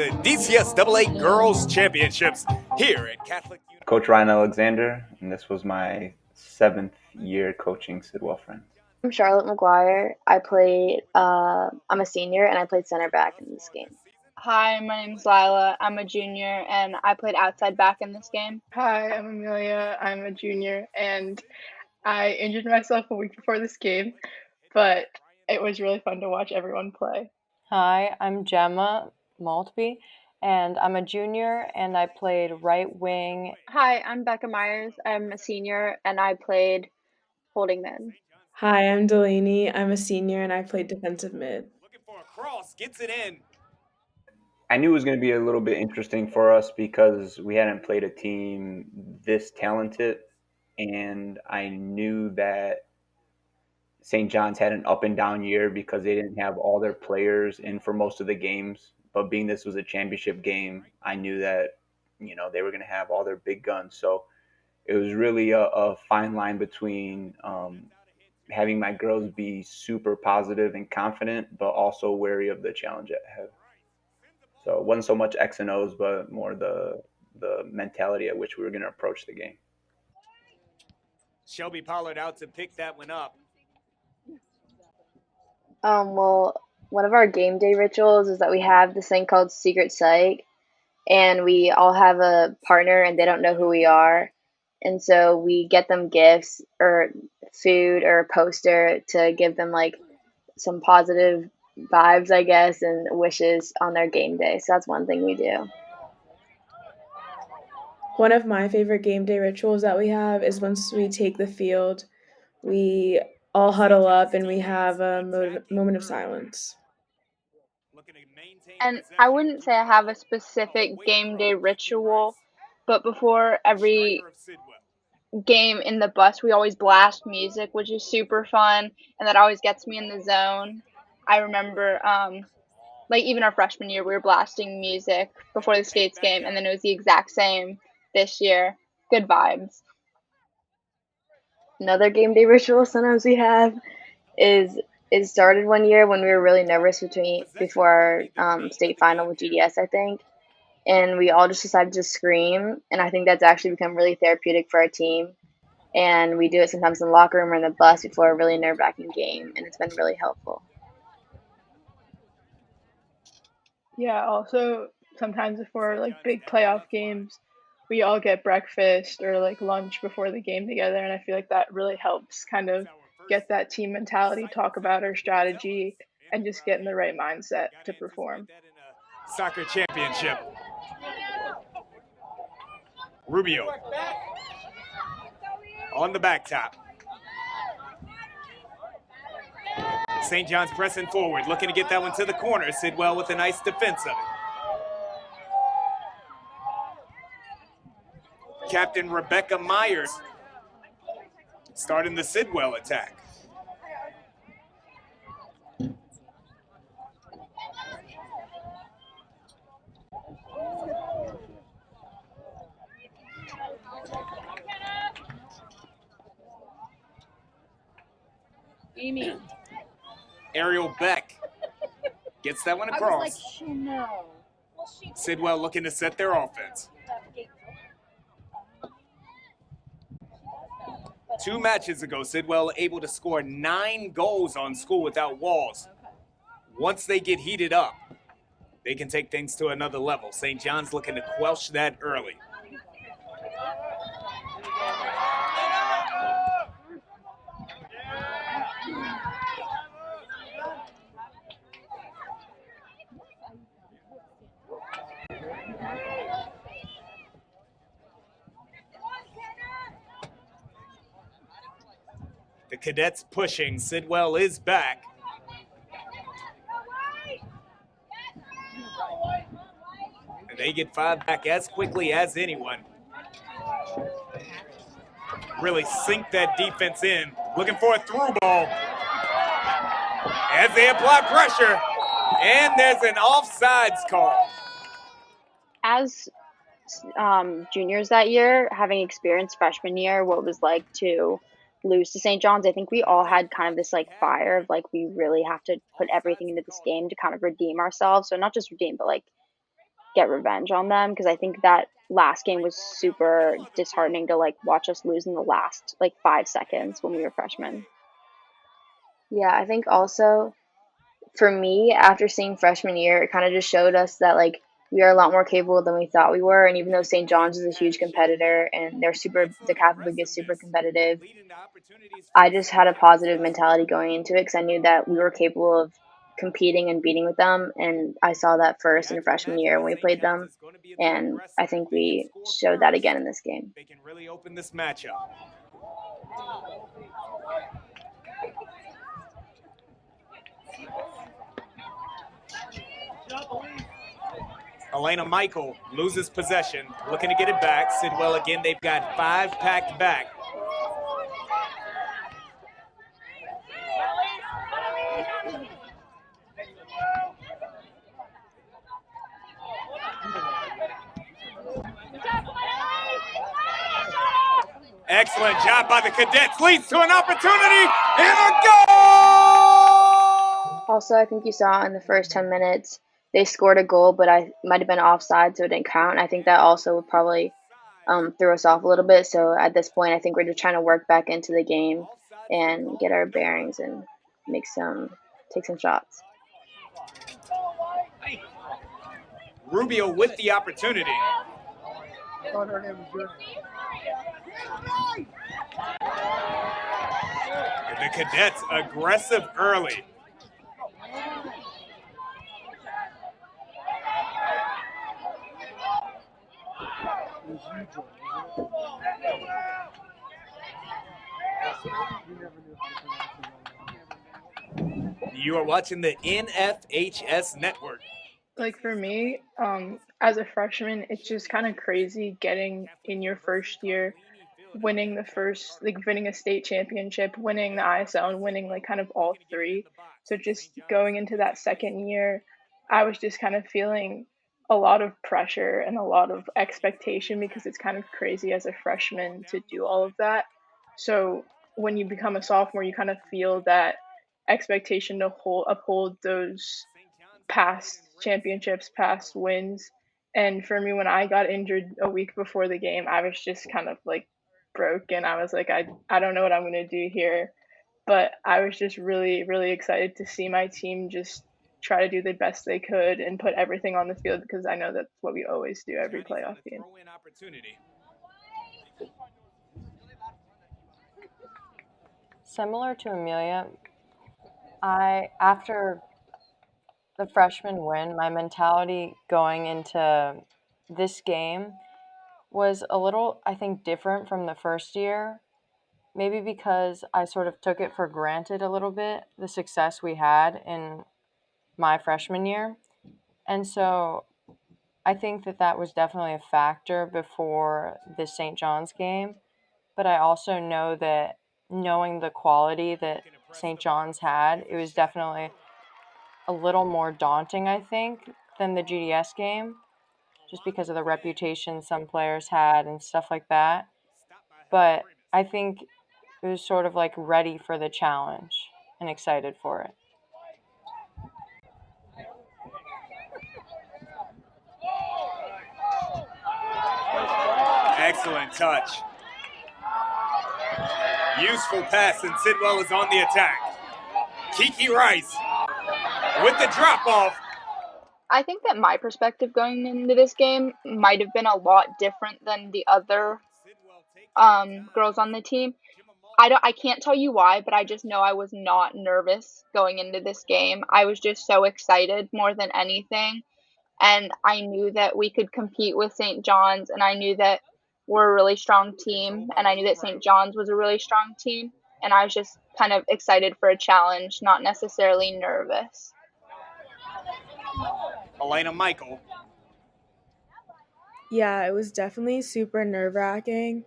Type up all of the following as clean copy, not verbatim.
the DCSAA Girls Championships here at Catholic University. Coach Ryan Alexander, and this was my 7th year coaching Sidwell Friends. I'm Charlotte McGuire. I'm a senior and I played center back in this game. Hi, my name's Lila. I'm a junior and I played outside back in this game. Hi, I'm Amelia. I'm a junior and I injured myself a week before this game, but it was really fun to watch everyone play. Hi, I'm Gemma Maltby, and I'm a junior, and I played right wing. Hi, I'm Becca Meyers. I'm a senior, and I played holding mid. Hi, I'm Delaney. I'm a senior, and I played defensive mid. Looking for a cross, gets it in. I knew it was going to be a little bit interesting for us because we hadn't played a team this talented, and I knew that St. John's had an up and down year because they didn't have all their players in for most of the games. But being this was a championship game, I knew that, they were going to have all their big guns. So it was really a fine line between having my girls be super positive and confident, but also wary of the challenge ahead. So it wasn't so much X and O's, but more the mentality at which we were going to approach the game. Shelby Pollard out to pick that one up. Well, one of our game day rituals is that we have this thing called Secret Psych, and we all have a partner and they don't know who we are. And so we get them gifts or food or a poster to give them like some positive vibes, I guess, and wishes on their game day. So that's one thing we do. One of my favorite game day rituals that we have is once we take the field, we all huddle up and we have a moment of silence. And I wouldn't say I have a specific game day ritual, but before every game in the bus, we always blast music, which is super fun, and that always gets me in the zone. I remember, even our freshman year, we were blasting music before the States game, and then it was the exact same this year. Good vibes. Another game day ritual sometimes we have is it started one year when we were really nervous before our state final with GDS, I think. And we all just decided to scream, and I think that's actually become really therapeutic for our team. And we do it sometimes in the locker room or in the bus before a really nerve-wracking game, and it's been really helpful. Yeah, also sometimes before big playoff games, we all get breakfast or lunch before the game together, and I feel like that really helps kind of get that team mentality, talk about our strategy, and just get in the right mindset to perform. Soccer championship. Rubio on the back top. St. John's pressing forward, looking to get that one to the corner. Sidwell with a nice defense of it. Captain Becca Meyers starting the Sidwell attack. Amy. Ariel Beck gets that one across. I was like, no. Sidwell looking to set their offense. 2 matches ago, Sidwell able to score 9 goals on School Without Walls. Once they get heated up, they can take things to another level. St. John's looking to quench that early. The Cadets pushing. Sidwell is back. And they get 5 back as quickly as anyone. Really sink that defense in. Looking for a through ball. As they apply pressure. And there's an offsides call. As juniors that year, having experienced freshman year, what it was like to lose to St. John's, I think we all had kind of this fire of we really have to put everything into this game to kind of redeem ourselves. So not just redeem, but get revenge on them, because I think that last game was super disheartening to like watch us lose in the last like 5 seconds when we were freshmen. Yeah, I think also for me, after seeing freshman year, it kind of just showed us that like we are a lot more capable than we thought we were. And even though St. John's is a huge competitor and the Catholic League is super competitive, I just had a positive mentality going into it because I knew that we were capable of competing and beating with them. And I saw that first in freshman year when we played them. And I think we showed that again in this game. They can really open this matchup. Elena Michael loses possession, looking to get it back. Sidwell again, they've got 5 packed back. Excellent job by the Cadets, leads to an opportunity, and a goal! Also, I think you saw in the first 10 minutes, they scored a goal, but I might have been offside, so it didn't count. I think that also would probably threw us off a little bit. So at this point, I think we're just trying to work back into the game and get our bearings and take some shots. Rubio with the opportunity. The Cadets aggressive early. You are watching the NFHS Network. Like for me, as a freshman, it's just kind of crazy getting in your first year, winning a state championship, winning the ISL, and winning like kind of all 3. So just going into that second year, I was just kind of feeling a lot of pressure and a lot of expectation because it's kind of crazy as a freshman to do all of that. So when you become a sophomore, you kind of feel that expectation to uphold those past championships, past wins. And for me, when I got injured a week before the game, I was just kind of like broken. I was like, I don't know what I'm going to do here. But I was just really, really excited to see my team just try to do the best they could and put everything on the field, because I know that's what we always do every playoff game. Similar to Amelia, after the freshman win, my mentality going into this game was a little, I think, different from the first year. Maybe because I sort of took it for granted a little bit, the success we had in my freshman year. And so I think that was definitely a factor before the St. John's game. But I also know that knowing the quality that St. John's had, it was definitely a little more daunting, I think, than the GDS game, just because of the reputation some players had and stuff like that. But I think it was sort of like ready for the challenge and excited for it. Excellent touch. Useful pass, and Sidwell is on the attack. Kiki Rice with the drop-off. I think that my perspective going into this game might have been a lot different than the other girls on the team. I can't tell you why, but I just know I was not nervous going into this game. I was just so excited more than anything. And I knew that we could compete with St. John's, and I knew that we're a really strong team, and I knew that St. John's was a really strong team. And I was just kind of excited for a challenge, not necessarily nervous. Elena Michael. Yeah, it was definitely super nerve-wracking.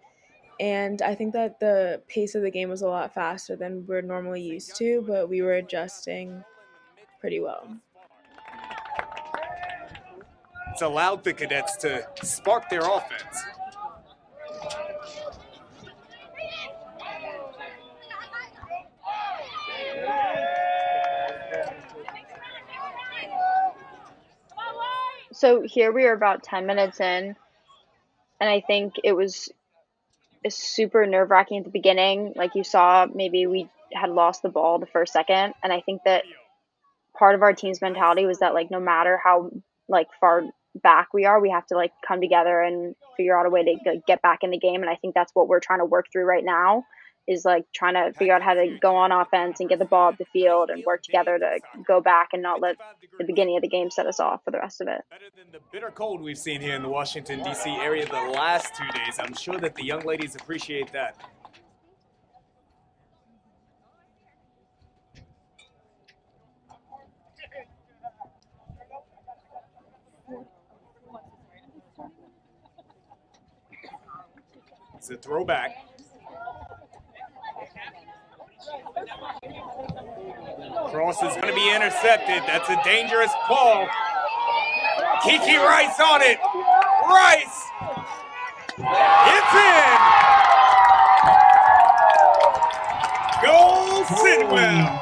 And I think that the pace of the game was a lot faster than we're normally used to, but we were adjusting pretty well. It's allowed the Cadets to spark their offense. So here we are about 10 minutes in, and I think it was super nerve-wracking at the beginning. Like you saw, maybe we had lost the ball the first second, and I think that part of our team's mentality was that, like, no matter how, like, far back we are, we have to, like, come together and figure out a way to get back in the game. And I think that's what we're trying to work through right now, is, like, trying to figure out how to go on offense and get the ball up the field and work together to go back and not let the beginning of the game set us off for the rest of it. Better than the bitter cold we've seen here in the Washington, D.C. area the last 2 days. I'm sure that the young ladies appreciate that. It's a throwback. Cross is going to be intercepted. That's a dangerous ball. Kiki Rice on it. Rice. It's in. Goal Sidwell.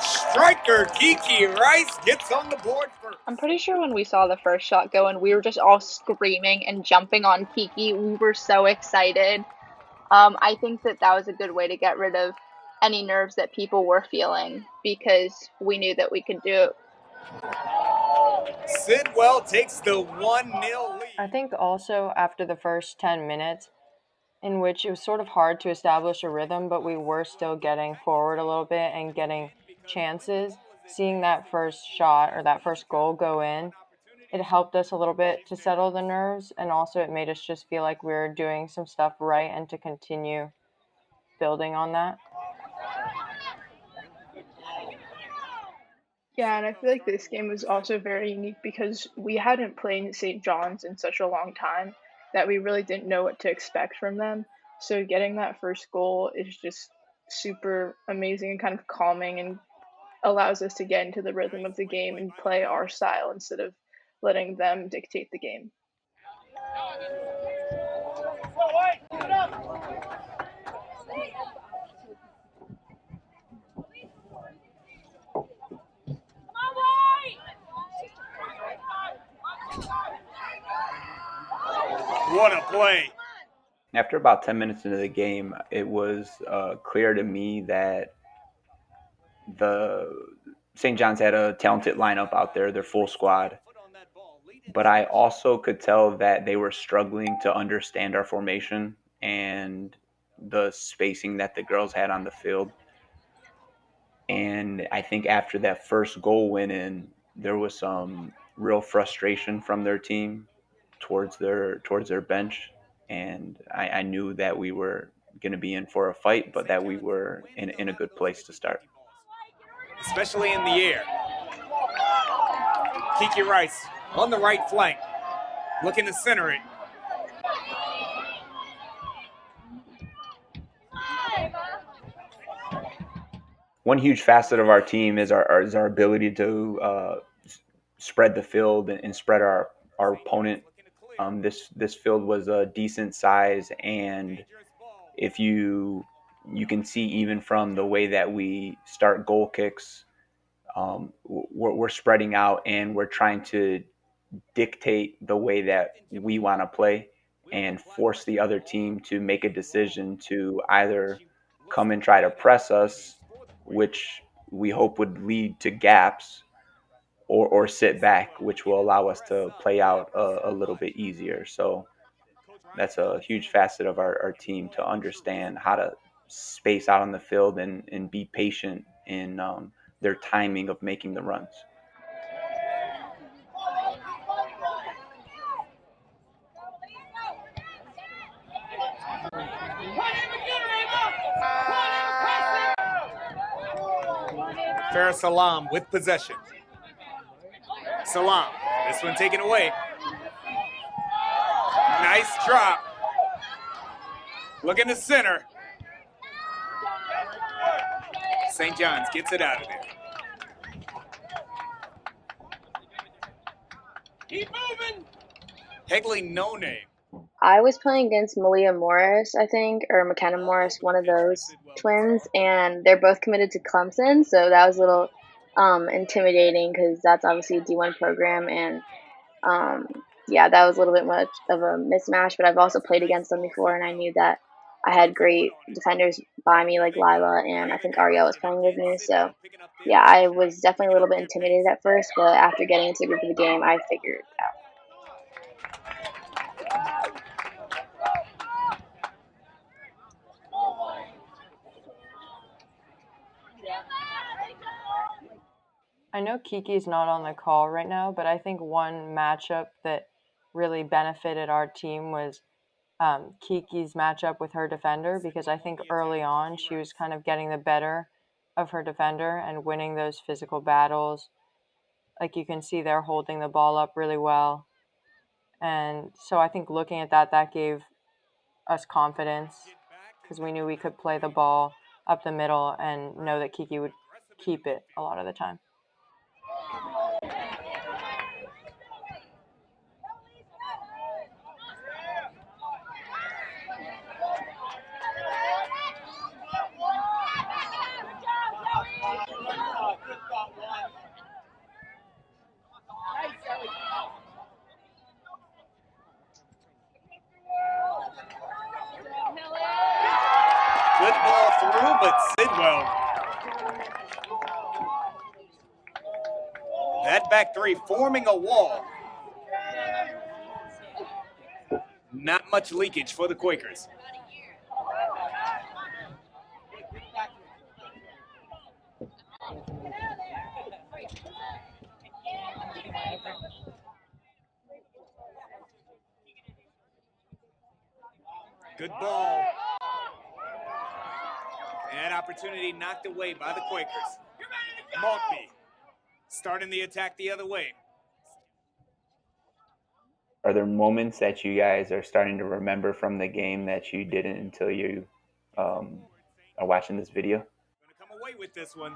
Striker Kiki Rice gets on the board first. I'm pretty sure when we saw the first shot go in, we were just all screaming and jumping on Kiki. We were so excited. I think that was a good way to get rid of any nerves that people were feeling, because we knew that we could do it. Sidwell takes the 1-0 lead. I think also after the first 10 minutes, in which it was sort of hard to establish a rhythm, but we were still getting forward a little bit and getting chances, seeing that first shot or that first goal go in, it helped us a little bit to settle the nerves, and also it made us just feel like we were doing some stuff right and to continue building on that. Yeah, and I feel like this game was also very unique because we hadn't played St. John's in such a long time that we really didn't know what to expect from them. So getting that first goal is just super amazing and kind of calming, and allows us to get into the rhythm of the game and play our style instead of letting them dictate the game. What a play. After about 10 minutes into the game, it was clear to me that the St. John's had a talented lineup out there, their full squad. But I also could tell that they were struggling to understand our formation and the spacing that the girls had on the field. And I think after that first goal went in, there was some real frustration from their team towards their bench. And I knew that we were going to be in for a fight, but that we were in a good place to start. Especially in the air. Kiki Rice on the right flank, looking to center it. One huge facet of our team is our ability to spread the field and spread our opponent. This field was a decent size, and if you can see even from the way that we start goal kicks, we're spreading out and we're trying to dictate the way that we want to play and force the other team to make a decision to either come and try to press us, which we hope would lead to gaps, or sit back, which will allow us to play out a little bit easier. So that's a huge facet of our team, to understand how to space out on the field and be patient in their timing of making the runs. Farah Salam with possession. Salam, this one taken away. Nice drop. Looking to center. St. John's gets it out of there. Keep moving. Hegley, no name. I was playing against Amelia Morris, I think, or McKenna Morris, one of those twins, and they're both committed to Clemson, so that was a little intimidating because that's obviously a D1 program, and yeah, that was a little bit much of a mismatch. But I've also played against them before, and I knew that I had great defenders by me, like Lila, and I think Ariel was playing with me. So yeah, I was definitely a little bit intimidated at first, but after getting into the group of the game, I figured it out. I know Kiki's not on the call right now, but I think one matchup that really benefited our team was Kiki's matchup with her defender, because I think early on she was kind of getting the better of her defender and winning those physical battles. Like you can see, they're holding the ball up really well. And so I think looking at that, that gave us confidence because we knew we could play the ball up the middle and know that Kiki would keep it a lot of the time. Good ball through, but Sidwell. That back three forming a wall. Not much leakage for the Quakers. Good ball. And opportunity knocked away by the Quakers. Maltby starting the attack the other way. Are there moments that you guys are starting to remember from the game that you didn't until you are watching this video? Going to come away with this one.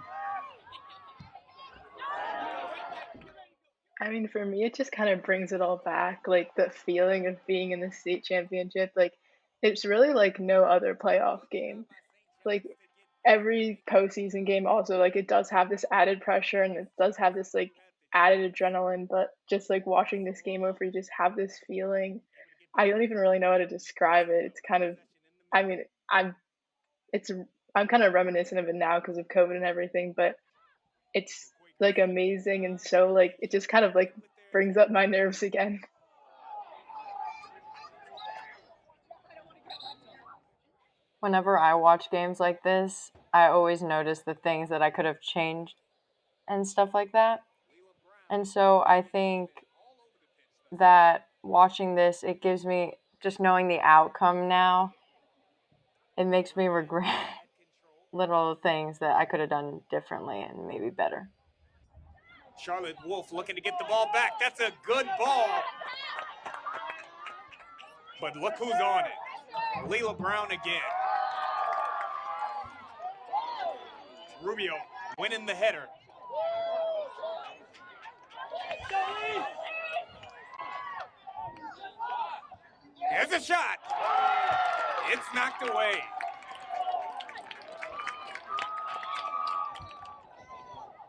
I mean, for me, it just kind of brings it all back, like the feeling of being in the state championship. Like, it's really like no other playoff game. Like, every postseason game also, like, it does have this added pressure and it does have this, like, added adrenaline, but just, like, watching this game over, you just have this feeling. I don't even really know how to describe it. It's kind of, I mean, I'm kind of reminiscent of it now because of COVID and everything, but it's like amazing, and so like it just kind of like brings up my nerves again. Whenever I watch games like this, I always notice the things that I could have changed and stuff like that. And so I think that watching this, it gives me, just knowing the outcome now, it makes me regret little things that I could have done differently and maybe better. Charlotte Wolf looking to get the ball back. That's a good ball. But look who's on it. Lila Brown again. Rubio winning the header. There's a shot. It's knocked away.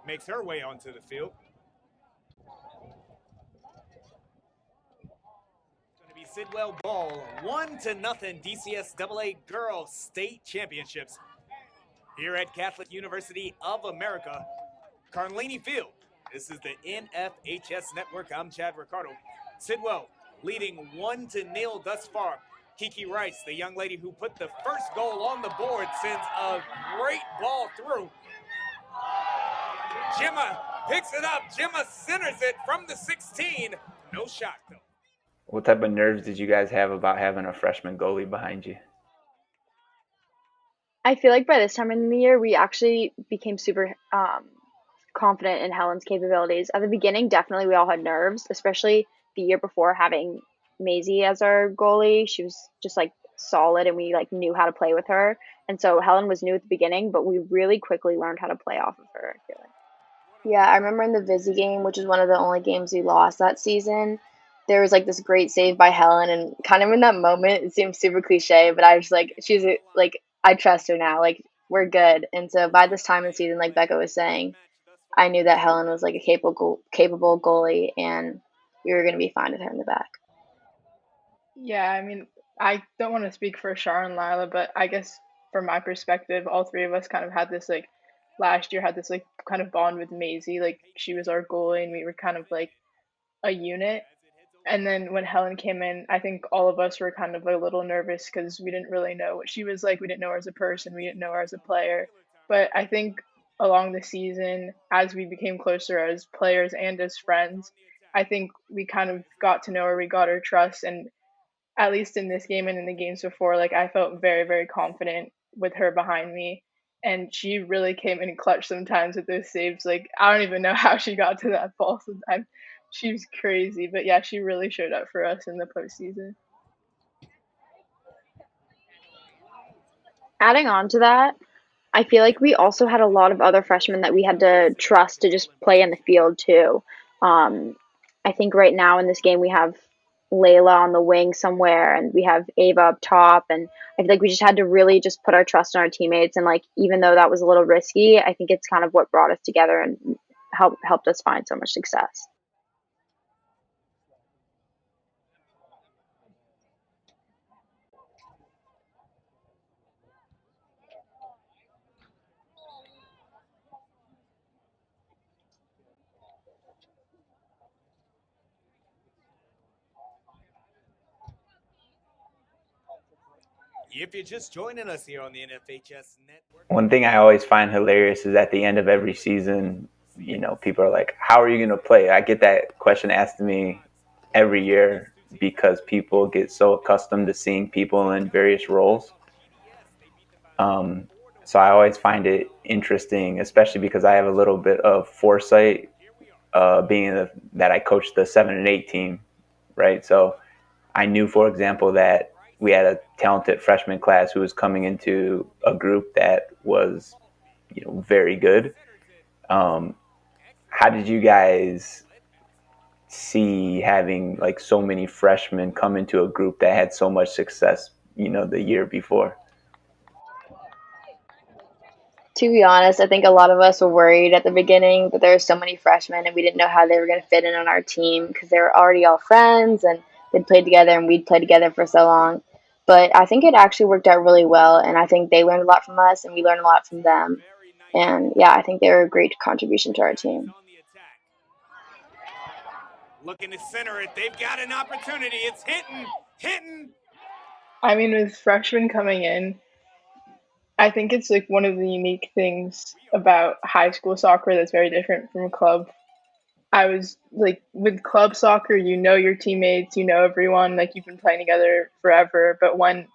Makes her way onto the field. It's going to be Sidwell ball. 1-0 DCSAA Girls State Championships here at Catholic University of America, Carlini Field. This is the NFHS Network. I'm Chad Ricardo. Sidwell leading 1-0 thus far. Kiki Rice, the young lady who put the first goal on the board, sends a great ball through. Gemma picks it up. Gemma centers it from the 16. No shot, though. What type of nerves did you guys have about having a freshman goalie behind you? I feel like by this time in the year, we actually became super confident in Helen's capabilities. At the beginning, definitely we all had nerves, especially the year before having Maisie as our goalie. She was just like solid and we like knew how to play with her. And so Helen was new at the beginning, but we really quickly learned how to play off of her, I feel like. Yeah, I remember in the Vizzy game, which is one of the only games we lost that season, there was like this great save by Helen, and kind of in that moment, it seems super cliche, but I was like, I trust her now, like we're good. And so by this time in the season, like Becca was saying, I knew that Helen was like a capable goalie, and we were going to be fine with her in the back. Yeah, I mean, I don't want to speak for Shar and Lila, but I guess from my perspective, all three of us kind of had this like last year had this like kind of bond with Maisie. Like she was our goalie, and we were kind of like a unit. And then when Helen came in, I think all of us were kind of a little nervous because we didn't really know what she was like. We didn't know her as a person. We didn't know her as a player. But I think along the season, as we became closer as players and as friends, I think we kind of got to know her. We got her trust, and at least in this game and in the games before, like I felt very, very confident with her behind me. And she really came in clutch sometimes with those saves. Like I don't even know how she got to that ball sometimes. She was crazy. But yeah, she really showed up for us in the postseason. Adding on to that, I feel like we also had a lot of other freshmen that we had to trust to just play in the field too. I think right now in this game we have Layla on the wing somewhere, and we have Ava up top, and I feel like we just had to really just put our trust in our teammates. And like even though that was a little risky, I think it's kind of what brought us together and helped us find so much success. If you're just joining us here on the NFHS Network. One thing I always find hilarious is at the end of every season, people are like, how are you going to play? I get that question asked to me every year because people get so accustomed to seeing people in various roles. So I always find it interesting, especially because I have a little bit of foresight, being that I coached the 7 and 8 team, right? So I knew, for example, that we had a talented freshman class who was coming into a group that was, very good. How did you guys see having like so many freshmen come into a group that had so much success, the year before? To be honest, I think a lot of us were worried at the beginning that there were so many freshmen and we didn't know how they were going to fit in on our team because they were already all friends and they'd played together and we'd played together for so long. But I think it actually worked out really well, and I think they learned a lot from us and we learned a lot from them. And yeah, I think they were a great contribution to our team. Looking to center it. They've got an opportunity. It's hitting. I mean, with freshmen coming in, I think it's like one of the unique things about high school soccer that's very different from club. I was like with club soccer, you know your teammates, you know everyone, like you've been playing together forever. But when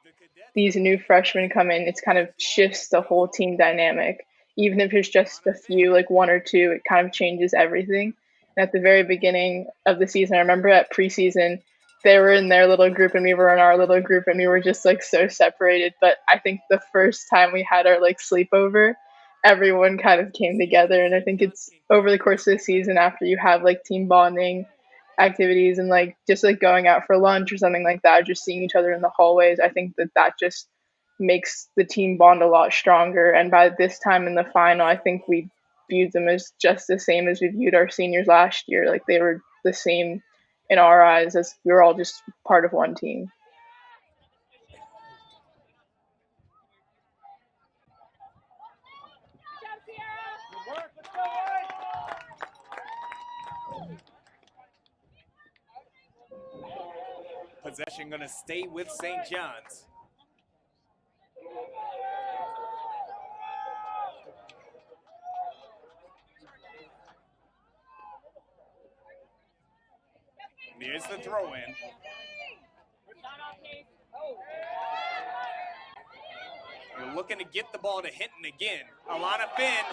these new freshmen come in, it's kind of shifts the whole team dynamic. Even if it's just a few, like one or two, it kind of changes everything. And at the very beginning of the season, I remember at preseason, they were in their little group and we were in our little group and we were just like so separated. But I think the first time we had our like sleepover, everyone kind of came together. And I think it's over the course of the season after you have like team bonding activities and like just like going out for lunch or something like that, just seeing each other in the hallways, I think that just makes the team bond a lot stronger. And by this time in the final, I think we viewed them as just the same as we viewed our seniors last year. Like they were the same in our eyes as we were all just part of one team. Possession going to stay with St. John's. Here's the throw in. You're looking to get the ball to Hinton again. Alana Finn.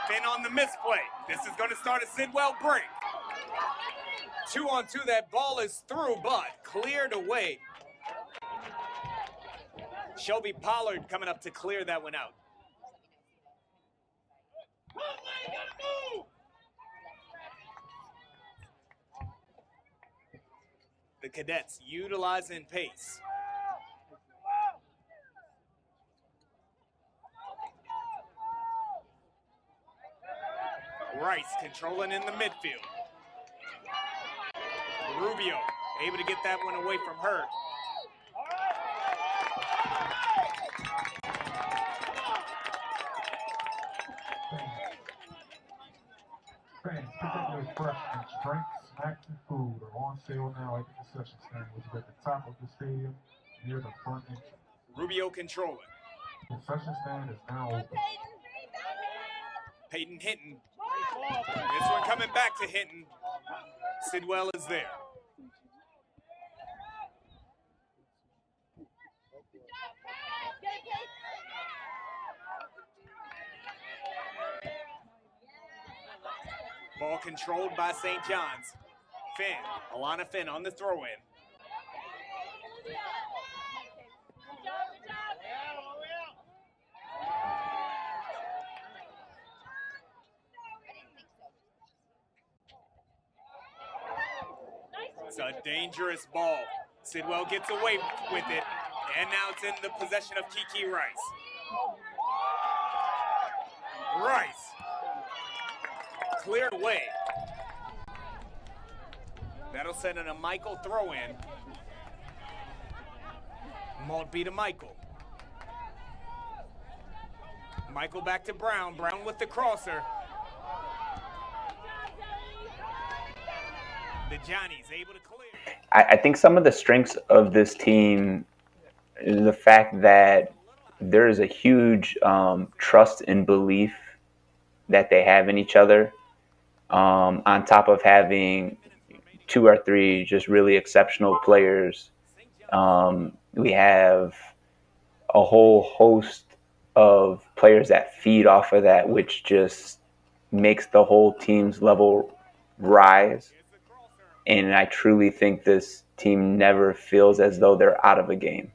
Finn on the misplay. This is going to start a Sidwell break. 2-on-2, that ball is through, but cleared away. Shelby Pollard coming up to clear that one out. The Cadets utilizing pace. Rice controlling in the midfield. Rubio able to get that one away from her. Fans, pick up your refreshments, drinks, snacks, and food are on sale now at the concession stand, which is at the top of the stadium near the front entrance. Rubio controlling. The concession stand is now open. Peyton Hinton. This one coming back to Hinton. Sidwell is there. Ball controlled by St. John's. Finn, Alana Finn on the throw-in. It's a dangerous ball. Sidwell gets away with it, and now it's in the possession of Kiki Rice. Rice. Cleared away. That'll send in a Michael throw-in. Maltby to Michael. Michael back to Brown. Brown with the crosser. The Johnny's able to clear. I think some of the strengths of this team is the fact that there is a huge trust and belief that they have in each other, on top of having 2 or 3 just really exceptional players. We have a whole host of players that feed off of that, which just makes the whole team's level rise. And I truly think this team never feels as though they're out of a game.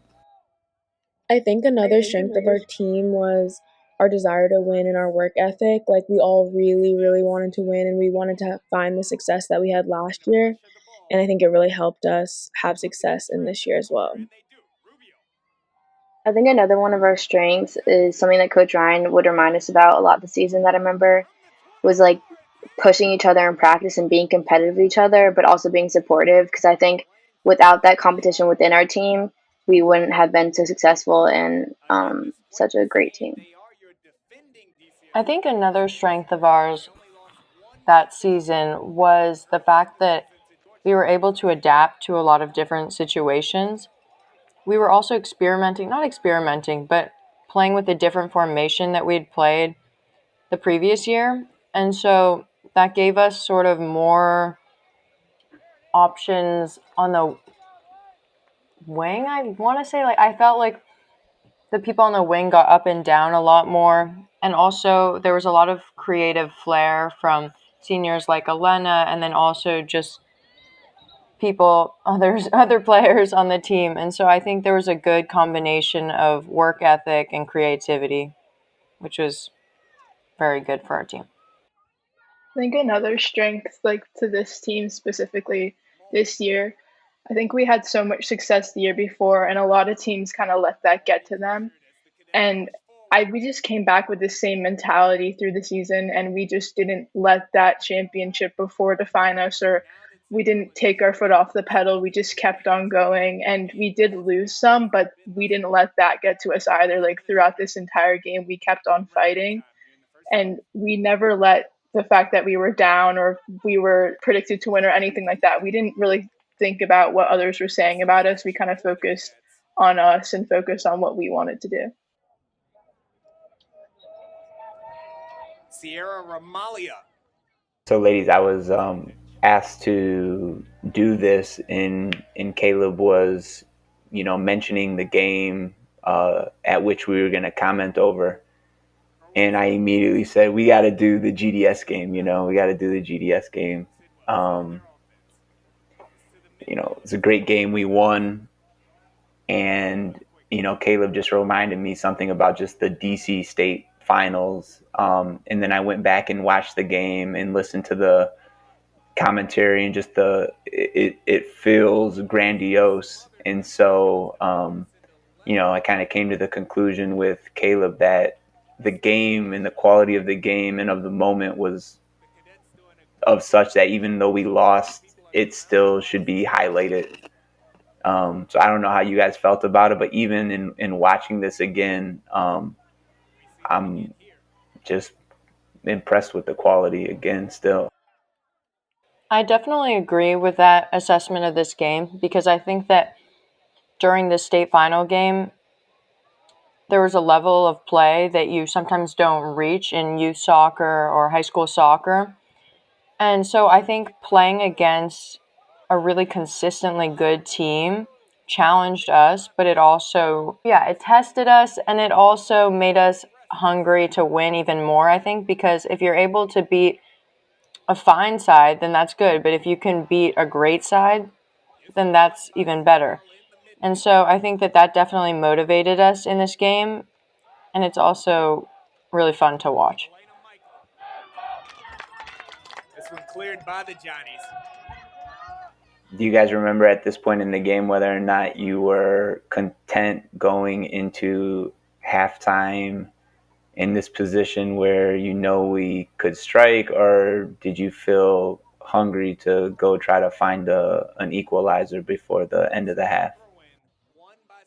I think another strength of our team was our desire to win and our work ethic. Like, we all really, really wanted to win, and we wanted to find the success that we had last year. And I think it really helped us have success in this year as well. I think another one of our strengths is something that Coach Ryan would remind us about a lot this season that I remember was like pushing each other in practice and being competitive with each other, but also being supportive. Because I think without that competition within our team, we wouldn't have been so successful and such a great team. I think another strength of ours that season was the fact that we were able to adapt to a lot of different situations. We were also but playing with a different formation that we had played the previous year. And so that gave us sort of more options on the wing. I want to say, like, I felt like the people on the wing got up and down a lot more. And also there was a lot of creative flair from seniors like Elena, and then also just other players on the team. And so I think there was a good combination of work ethic and creativity, which was very good for our team. I think another strength, like to this team specifically this year, I think we had so much success the year before, and a lot of teams kind of let that get to them. And we just came back with the same mentality through the season, and we just didn't let that championship before define us, or we didn't take our foot off the pedal. We just kept on going, and we did lose some, but we didn't let that get to us either. Like, throughout this entire game, we kept on fighting, and we never let the fact that we were down or we were predicted to win or anything like that. We didn't really think about what others were saying about us. We kind of focused on us and focused on what we wanted to do. Sierra Ramalia. So, ladies, I was asked to do this, and Caleb was, mentioning the game at which we were going to comment over. And I immediately said, we got to do the GDS game, we got to do the GDS game. It's a great game. We won. And, Caleb just reminded me something about just the DC State finals. And then I went back and watched the game and listened to the commentary, and just it feels grandiose. And so, I kind of came to the conclusion with Caleb that the game and the quality of the game and of the moment was of such that even though we lost, it still should be highlighted. So I don't know how you guys felt about it, but even in watching this again, I'm just impressed with the quality again still. I definitely agree with that assessment of this game because I think that during the state final game, there was a level of play that you sometimes don't reach in youth soccer or high school soccer. And so I think playing against a really consistently good team challenged us, but it also, it tested us, and it also made us hungry to win even more, I think, because if you're able to beat a fine side, then that's good. But if you can beat a great side, then that's even better. And so I think that definitely motivated us in this game, and it's also really fun to watch. This one cleared by the Johnnies. Do you guys remember at this point in the game whether or not you were content going into halftime in this position where we could strike, or did you feel hungry to go try to find an equalizer before the end of the half?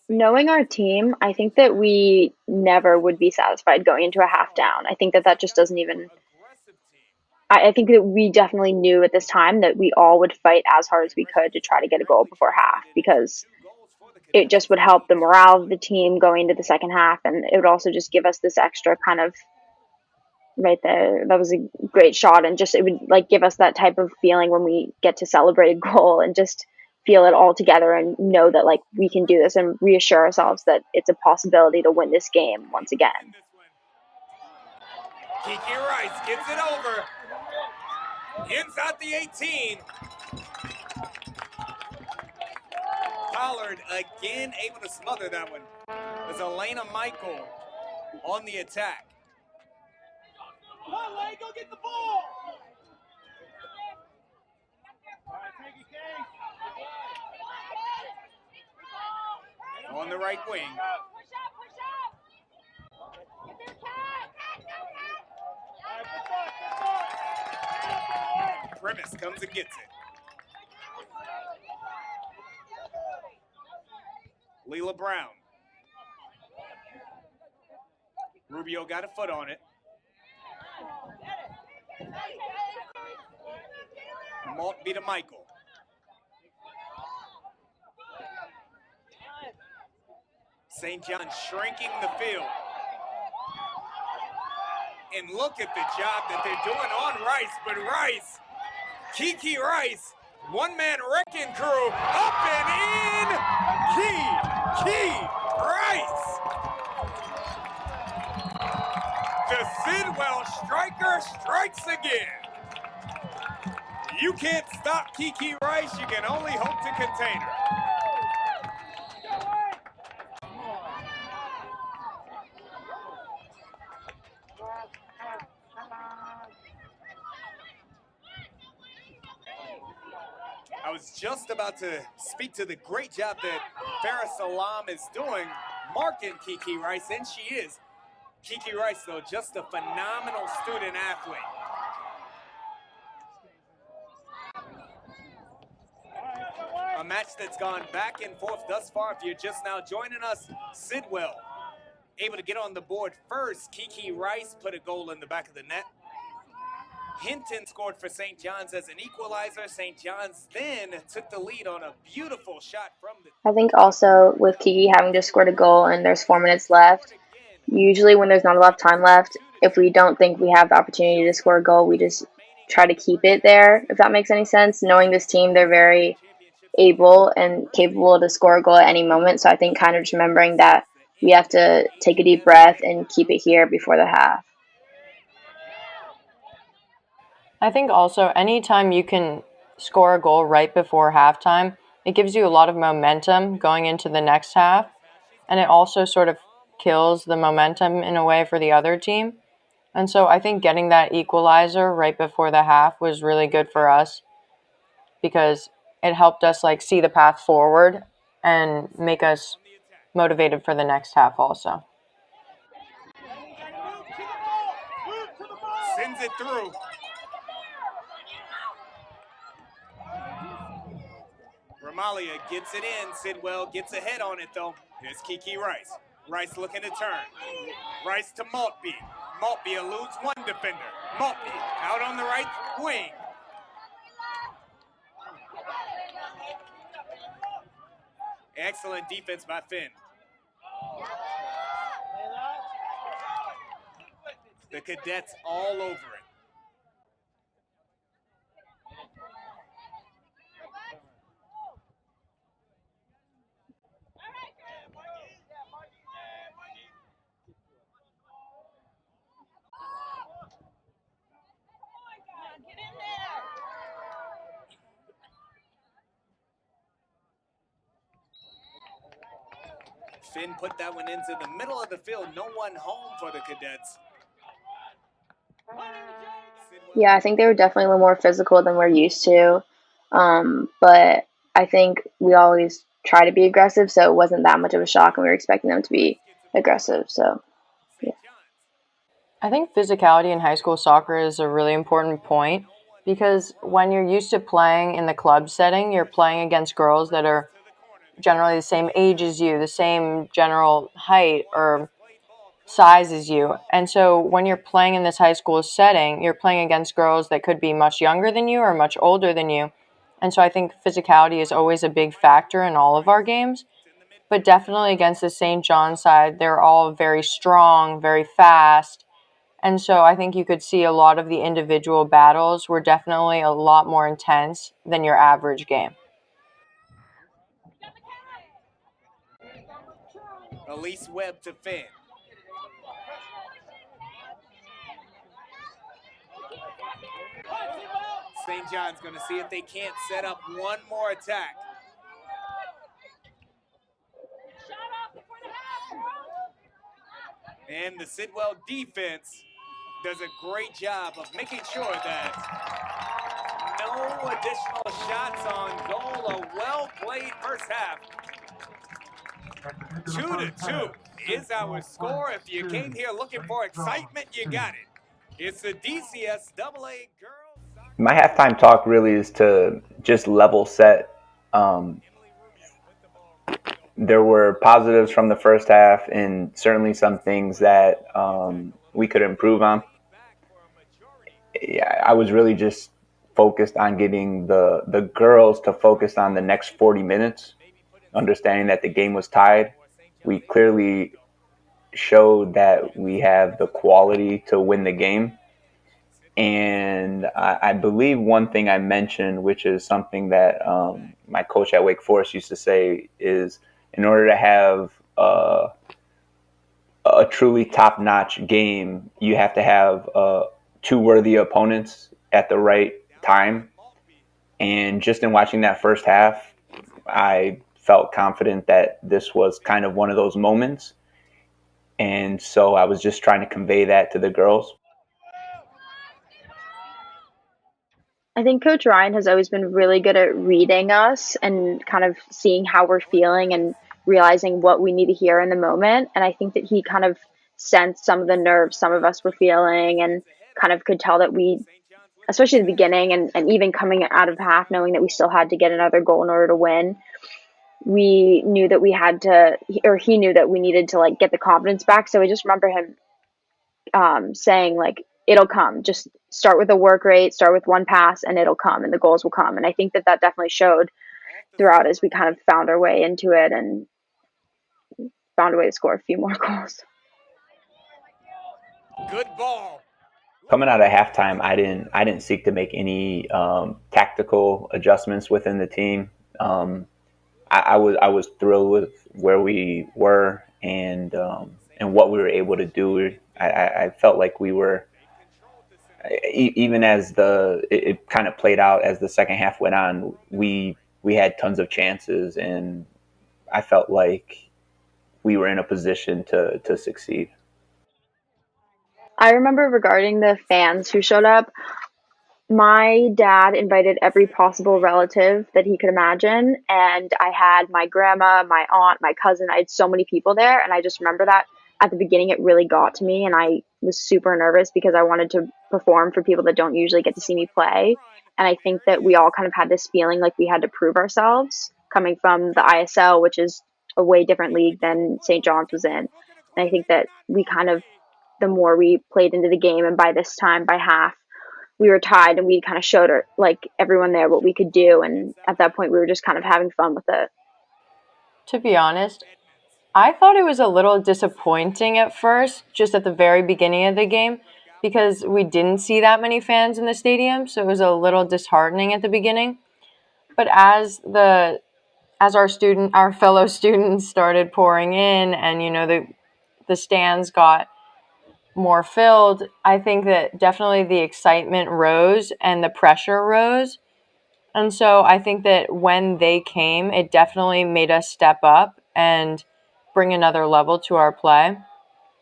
Knowing our team, I think that we never would be satisfied going into a half down. I think that just doesn't even. I think that we definitely knew at this time that we all would fight as hard as we could to try to get a goal before half, because it just would help the morale of the team going into the second half, and it would also just give us this extra kind of right there. That was a great shot, and just it would give us that type of feeling when we get to celebrate a goal and just feel it all together and know that we can do this and reassure ourselves that it's a possibility to win this game once again. Kiki Rice gets it over. Inside the 18. Pollard again able to smother that one. There's Elena Michael on the attack. Go get the ball. On the right wing. Primus comes and gets it. Lila Brown. Rubio got a foot on it. Maltby to Michael. St. John shrinking the field. And look at the job that they're doing on Rice, but Rice, Kiki Rice, one-man wrecking crew, up and in, Kiki Rice. The Sidwell striker strikes again. You can't stop Kiki Rice, you can only hope to contain her. I was just about to speak to the great job that Farah Salam is doing, marking Kiki Rice, and she is. Kiki Rice, though, just a phenomenal student athlete. A match that's gone back and forth thus far. If you're just now joining us, Sidwell able to get on the board first. Kiki Rice put a goal in the back of the net. Hinton scored for St. John's as an equalizer. St. John's then took the lead on a beautiful shot from the... I think also with Kiki having just scored a goal and there's 4 minutes left, usually when there's not a lot of time left, if we don't think we have the opportunity to score a goal, we just try to keep it there, if that makes any sense. Knowing this team, they're very able and capable to score a goal at any moment. So I think kind of just remembering that we have to take a deep breath and keep it here before the half. I think also anytime you can score a goal right before halftime, it gives you a lot of momentum going into the next half, and it also sort of kills the momentum in a way for the other team. And so I think getting that equalizer right before the half was really good for us because it helped us see the path forward and make us motivated for the next half also. Sends it through. Amelia gets it in. Sidwell gets ahead on it, though. Here's Kiki Rice. Rice looking to turn. Rice to Maltby. Maltby eludes one defender. Maltby out on the right wing. Excellent defense by Finn. The Cadets all over it. Finn put that one into the middle of the field. No one home for the Cadets. Yeah, I think they were definitely a little more physical than we're used to. But I think we always try to be aggressive, so it wasn't that much of a shock, and we were expecting them to be aggressive. So, yeah. I think physicality in high school soccer is a really important point because when you're used to playing in the club setting, you're playing against girls that are generally the same age as you, the same general height or size as you. And so when you're playing in this high school setting, you're playing against girls that could be much younger than you or much older than you. And so I think physicality is always a big factor in all of our games. But definitely against the St. John side, they're all very strong, very fast. And so I think you could see a lot of the individual battles were definitely a lot more intense than your average game. Elise Webb to Finn. St. John's going to see if they can't set up one more attack. And the Sidwell defense does a great job of making sure that no additional shots on goal. A well-played first half. 2-2 is our score. If you came here looking for excitement, you got it. It's the DCSAA girls. My halftime talk really is to just level set. There were positives from the first half and certainly some things that we could improve on. Yeah, I was really just focused on getting the girls to focus on the next 40 minutes, understanding that the game was tied. We clearly showed that we have the quality to win the game. And I believe one thing I mentioned, which is something that my coach at Wake Forest used to say, is in order to have a truly top-notch game, you have to have two worthy opponents at the right time. And just in watching that first half, I felt confident that this was kind of one of those moments. And so I was just trying to convey that to the girls. I think Coach Ryan has always been really good at reading us and kind of seeing how we're feeling and realizing what we need to hear in the moment. And I think that he kind of sensed some of the nerves some of us were feeling and kind of could tell that we, especially at the beginning and even coming out of half, knowing that we still had to get another goal in order to win, we knew that we had to, or he knew that we needed to like get the confidence back. So I just remember him saying like, it'll come. Just start with a work rate, start with one pass, and it'll come, and the goals will come. And I think that definitely showed throughout as we kind of found our way into it and found a way to score a few more goals. Good ball. Coming out of halftime, I didn't seek to make any tactical adjustments within the team. I was thrilled with where we were and what we were able to do. I felt like we were, even as it kind of played out as the second half went on, we had tons of chances, and I felt like we were in a position to succeed. I remember regarding the fans who showed up, my dad invited every possible relative that he could imagine, and I had my grandma, my aunt, my cousin. I had so many people there, and I just remember that at the beginning it really got to me, and I was super nervous because I wanted to perform for people that don't usually get to see me play. And I think that we all kind of had this feeling like we had to prove ourselves. coming from the ISL, which is a way different league than St. John's was in. And I think that we kind of, the more we played into the game, and by this time, by half, we were tied, and we kind of showed like everyone there what we could do. And at that point, we were just kind of having fun with it. To be honest, I thought it was a little disappointing at first, just at the very beginning of the game, because we didn't see that many fans in the stadium, so it was a little disheartening at the beginning. But as our fellow students started pouring in, and the stands got more filled, I think that definitely the excitement rose and the pressure rose. And so I think that when they came, it definitely made us step up and bring another level to our play,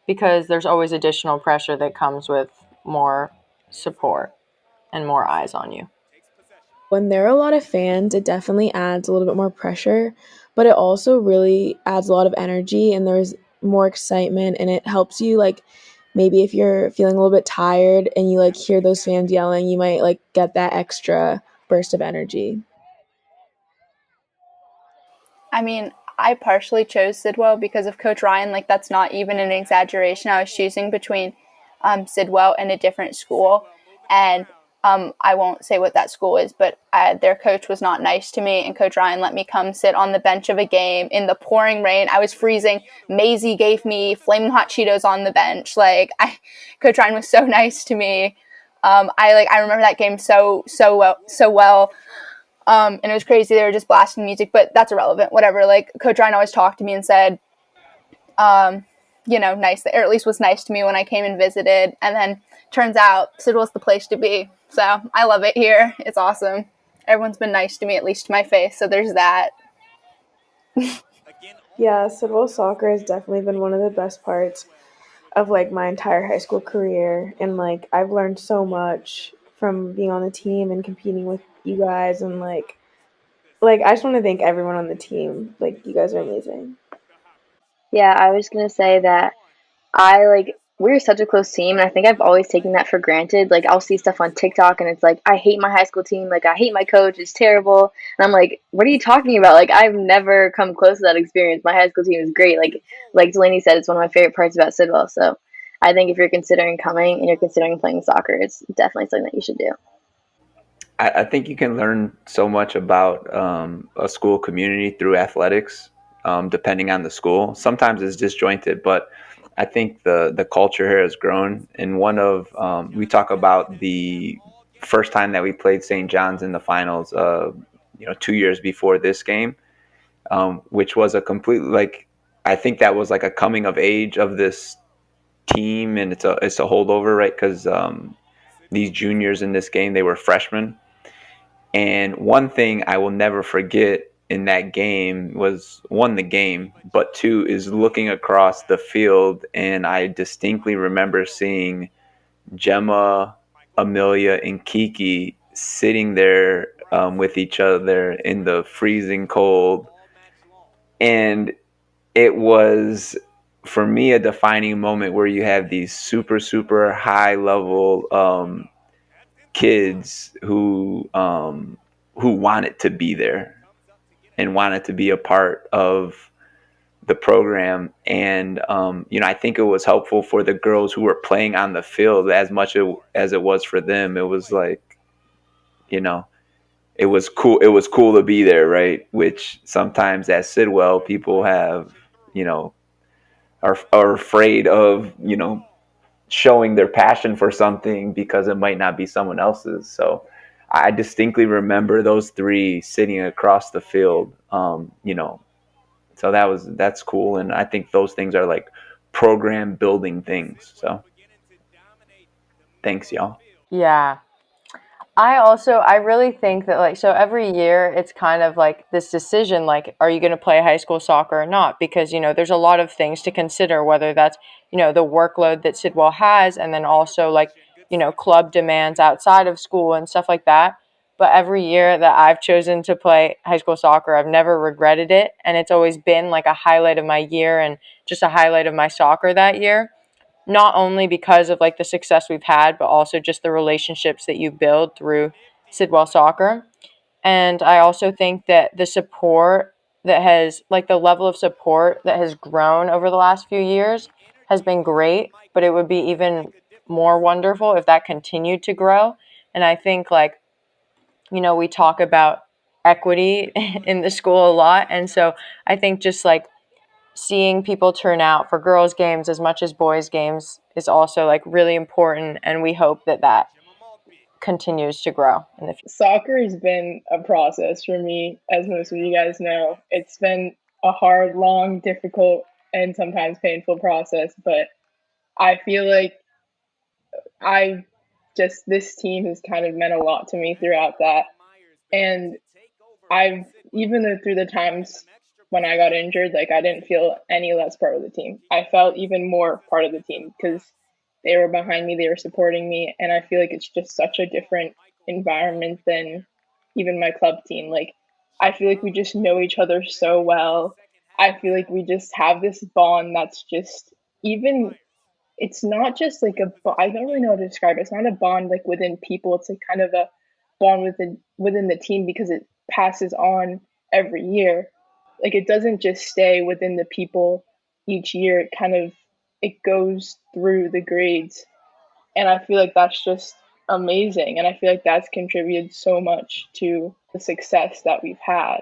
because there's always additional pressure that comes with more support and more eyes on you. When there are a lot of fans, it definitely adds a little bit more pressure, but it also really adds a lot of energy, and there's more excitement, and it helps you, like, maybe if you're feeling a little bit tired and you like hear those fans yelling, you might like get that extra burst of energy. I mean, I partially chose Sidwell because of Coach Ryan. Like, that's not even an exaggeration. I was choosing between Sidwell and a different school, and I won't say what that school is, but their coach was not nice to me, and Coach Ryan let me come sit on the bench of a game in the pouring rain. I was freezing. Maisie gave me flaming hot Cheetos on the bench. Coach Ryan was so nice to me. I remember that game so well. And it was crazy. They were just blasting music, but that's irrelevant. Whatever. Like, Coach Ryan always talked to me and said, nice, or at least was nice to me when I came and visited. And then turns out Sidwell's the place to be. So I love it here. It's awesome. Everyone's been nice to me, at least to my face. So there's that. Yeah, Sidwell soccer has definitely been one of the best parts of like my entire high school career, and like I've learned so much from being on the team and competing with you guys, and like I just want to thank everyone on the team. Like, you guys are amazing. Yeah, I was gonna say that we're such a close team, and I think I've always taken that for granted. Like, I'll see stuff on TikTok, and it's like, I hate my high school team, like, I hate my coach, it's terrible. And I'm like, what are you talking about? Like, I've never come close to that experience. My high school team is great. Like Delaney said, it's one of my favorite parts about Sidwell. So I think if you're considering coming and you're considering playing soccer, it's definitely something that you should do. I think you can learn so much about a school community through athletics, depending on the school. Sometimes it's disjointed, but I think the culture here has grown. And we talk about the first time that we played St. John's in the finals, 2 years before this game, which was a complete, I think that was like a coming of age of this team, and it's a holdover, right? Because these juniors in this game, they were freshmen. And one thing I will never forget in that game was, one, the game, but two, is looking across the field, and I distinctly remember seeing Gemma, Amelia, and Kiki sitting there with each other in the freezing cold. And it was, for me, a defining moment where you have these super, super high level kids who wanted to be there and wanted to be a part of the program. And I think it was helpful for the girls who were playing on the field as much as it was for them. It was like, it was cool. It was cool to be there, right? Which sometimes at Sidwell, people have, are afraid of, showing their passion for something because it might not be someone else's. So I distinctly remember those three sitting across the field, so that's cool. And I think those things are like program building things. So thanks, y'all. Yeah. I really think that, so every year it's kind of like this decision, like, are you going to play high school soccer or not? Because, there's a lot of things to consider, whether that's, the workload that Sidwell has, and then also club demands outside of school and stuff like that. But every year that I've chosen to play high school soccer, I've never regretted it. And it's always been like a highlight of my year and just a highlight of my soccer that year. Not only because of the success we've had, but also just the relationships that you build through Sidwell soccer. And I also think that the support that has, like the level of support that has grown over the last few years has been great, but it would be even more wonderful if that continued to grow. And I think, like, you know, we talk about equity in the school a lot. And so I think just like seeing people turn out for girls' games as much as boys' games is also like really important. And we hope that that continues to grow in the future. Soccer has been a process for me, as most of you guys know. It's been a hard, long, difficult, and sometimes painful process, but I feel like this team has kind of meant a lot to me throughout that. And I've, even through the times when I got injured, like I didn't feel any less part of the team. I felt even more part of the team because they were behind me, they were supporting me, and I feel like it's just such a different environment than even my club team. Like I feel like we just know each other so well. I feel like we just have this bond that's just even it's not just like I don't really know how to describe it. It's not a bond like within people. It's like kind of a bond within the team because it passes on every year. Like it doesn't just stay within the people each year. It goes through the grades, and I feel like that's just amazing. And I feel like that's contributed so much to the success that we've had.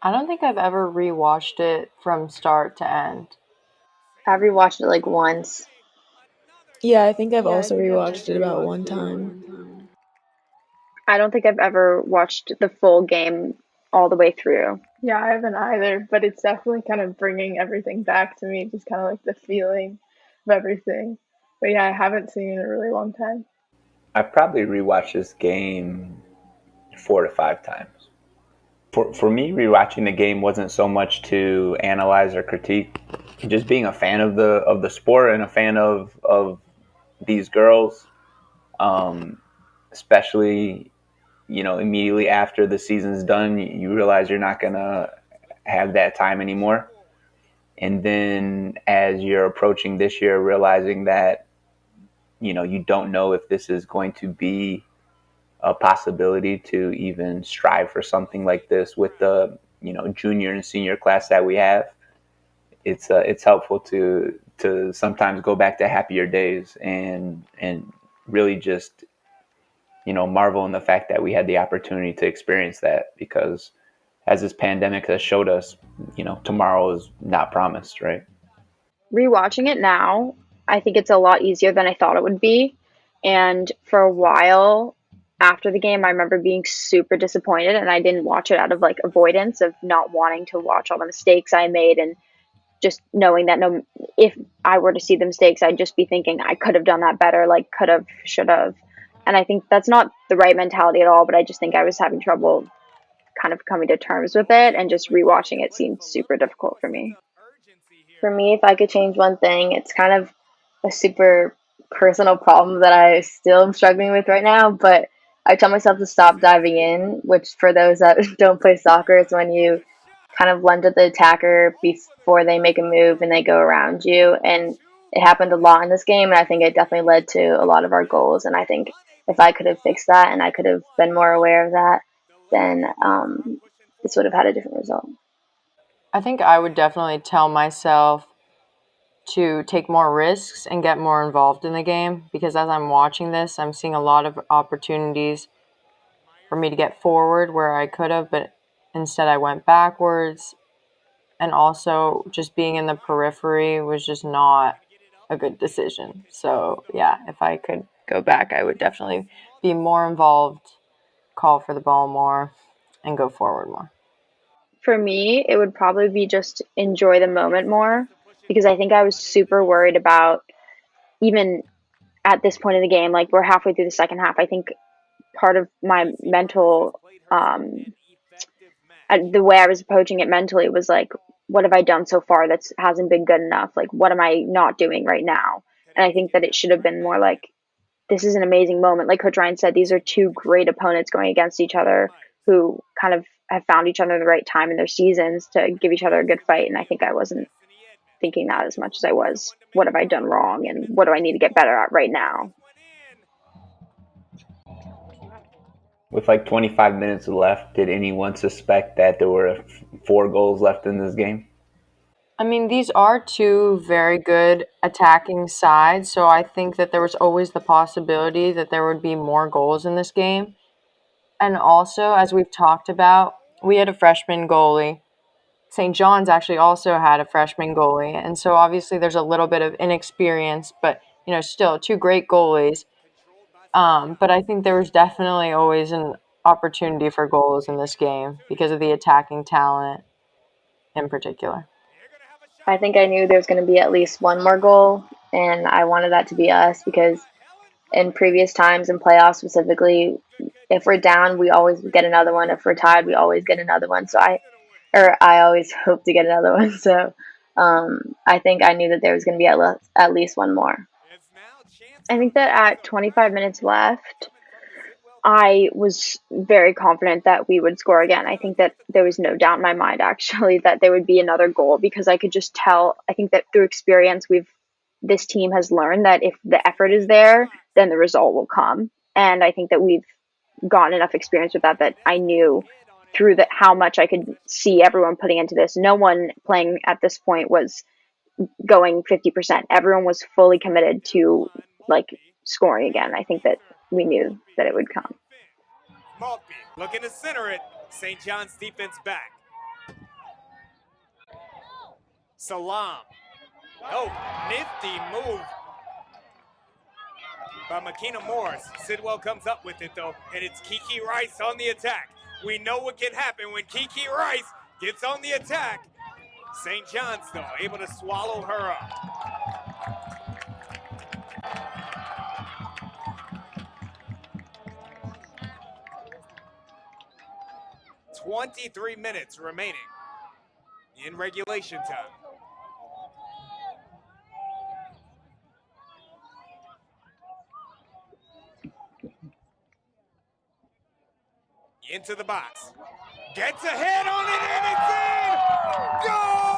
I don't think I've ever rewatched it from start to end. I've rewatched it like once. Yeah, I think I've also rewatched it about one time. I don't think I've ever watched the full game all the way through. Yeah, I haven't either, but it's definitely kind of bringing everything back to me, just kind of like the feeling of everything. But yeah, I haven't seen it in a really long time. I've probably rewatched this game 4 to 5 times. For me, rewatching the game wasn't so much to analyze or critique, just being a fan of the sport and a fan of these girls, especially, you know, immediately after the season's done, you realize you're not gonna have that time anymore. And then as you're approaching this year, realizing that, you know, you don't know if this is going to be a possibility to even strive for something like this with the, you know, junior and senior class that we have. It's helpful to sometimes go back to happier days and really just, you know, marvel in the fact that we had the opportunity to experience that, because as this pandemic has showed us, you know, tomorrow is not promised, right? Rewatching it now, I think it's a lot easier than I thought it would be. And for a while after the game, I remember being super disappointed, and I didn't watch it out of like avoidance of not wanting to watch all the mistakes I made, and just knowing that if I were to see the mistakes, I'd just be thinking I could have done that better, like could have, should have. And I think that's not the right mentality at all, but I just think I was having trouble kind of coming to terms with it, and just rewatching it seemed super difficult for me. For me, if I could change one thing, it's kind of a super personal problem that I still am struggling with right now, but I tell myself to stop diving in, which for those that don't play soccer, it's when you kind of lunge at the attacker before they make a move and they go around you. And it happened a lot in this game, and I think it definitely led to a lot of our goals. And I think if I could have fixed that and I could have been more aware of that, then this would have had a different result. I think I would definitely tell myself to take more risks and get more involved in the game, because as I'm watching this, I'm seeing a lot of opportunities for me to get forward where I could have, but instead I went backwards. And also just being in the periphery was just not a good decision. So yeah, if I could go back, I would definitely be more involved, call for the ball more, and go forward more. For me, it would probably be just enjoy the moment more, because I think I was super worried about, even at this point in the game, like we're halfway through the second half, I think part of my mental, the way I was approaching it mentally was like, what have I done so far that hasn't been good enough? Like, what am I not doing right now? And I think that it should have been more like, this is an amazing moment. Like Coach Ryan said, these are two great opponents going against each other who kind of have found each other at the right time in their seasons to give each other a good fight. And I think I wasn't thinking that as much as I was, what have I done wrong and what do I need to get better at right now? With like 25 minutes left, did anyone suspect that there were 4 goals left in this game? I mean, these are two very good attacking sides, so I think that there was always the possibility that there would be more goals in this game. And also, as we've talked about, we had a freshman goalie. St. John's actually also had a freshman goalie, and so obviously there's a little bit of inexperience, but still 2 great goalies. But I think there was definitely always an opportunity for goals in this game because of the attacking talent in particular. I think I knew there was going to be at least one more goal, and I wanted that to be us because in previous times in playoffs specifically, if we're down, we always get another one. If we're tied, we always get another one. So I always hope to get another one. So I think I knew that there was going to be at least one more. I think that at 25 minutes left, I was very confident that we would score again. I think that there was no doubt in my mind, actually, that there would be another goal because I could just tell. I think that through experience, this team has learned that if the effort is there, then the result will come. And I think that we've gotten enough experience with that I knew through how much I could see everyone putting into this. No one playing at this point was going 50%. Everyone was fully committed to scoring again. I think that we knew that it would come. Maltby looking to center it. St. John's defense back. Salam. Oh, nifty move by McKenna Morris. Sidwell comes up with it, though, and it's Kiki Rice on the attack. We know what can happen when Kiki Rice gets on the attack. St. John's, though, able to swallow her up. "23 minutes remaining in regulation time. Into the box. Gets a hit on it, and it's in! Goal!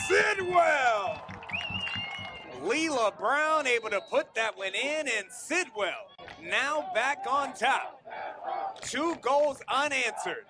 Sidwell! Lila Brown able to put that one in, and Sidwell now back on top. 2 goals unanswered.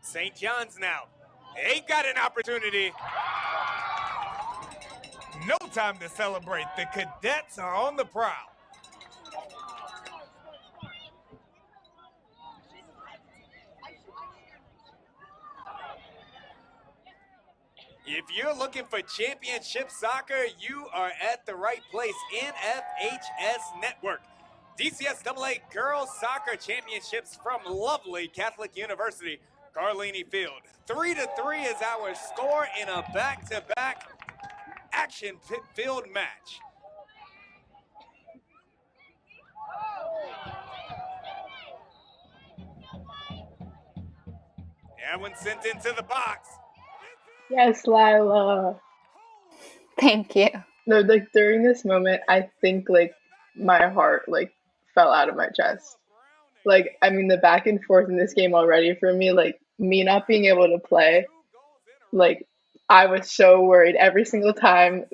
St. John's now. They got an opportunity. No time to celebrate. The Cadets are on the prowl. If you're looking for championship soccer, you are at the right place. NFHS Network. DCSAA Girls Soccer Championships from lovely Catholic University, Carlini Field. 3-3 is our score in a back-to-back action-filled match. That one sent into the box. Yes, Lila. Thank you. No, during this moment, I think my heart fell out of my chest. The back and forth in this game already for me, me not being able to play, I was so worried every single time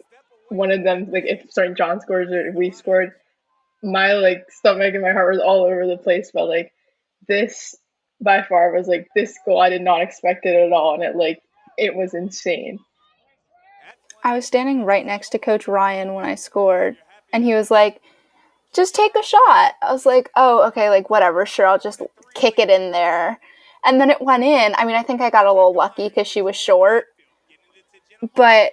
one of them, if St. John scores or if we scored, my stomach and my heart was all over the place. But this by far was this goal, I did not expect it at all, and it was insane. I was standing right next to Coach Ryan when I scored, and he was like, just take a shot. I was like, oh, okay, whatever, sure, I'll just kick it in there. And then it went in. I think I got a little lucky because she was short, but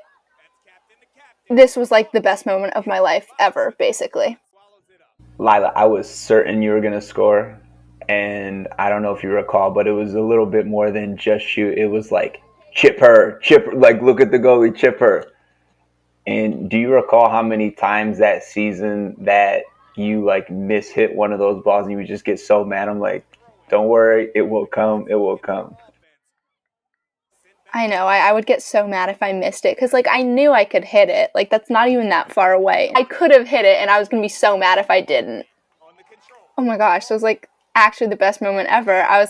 this was the best moment of my life ever, basically. Lila, I was certain you were going to score, and I don't know if you recall, but it was a little bit more than just shoot. It was chip her, look at the goalie, chip her. And do you recall how many times that season that you like miss-hit one of those balls and you would just get so mad. I'm like, don't worry, it will come, it will come. I know, I would get so mad if I missed it because, like, I knew I could hit it. Like, that's not even that far away. I could have hit it, and I was going to be so mad if I didn't. Oh my gosh, so it was, like, actually the best moment ever. I was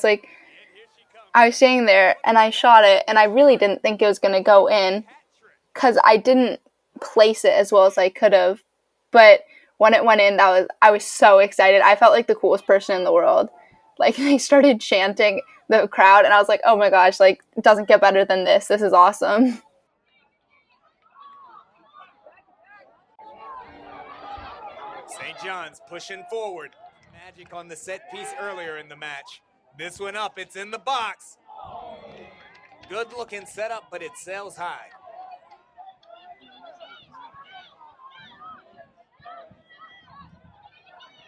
standing there, and I shot it, and I really didn't think it was going to go in because I didn't place it as well as I could have. But when it went in, I was so excited. I felt like the coolest person in the world. Like, they started chanting, the crowd, and I was like, oh my gosh, like, it doesn't get better than this. This is awesome. St. John's pushing forward. Magic on the set piece earlier in the match. This one up, it's in the box. Good looking setup, but it sails high.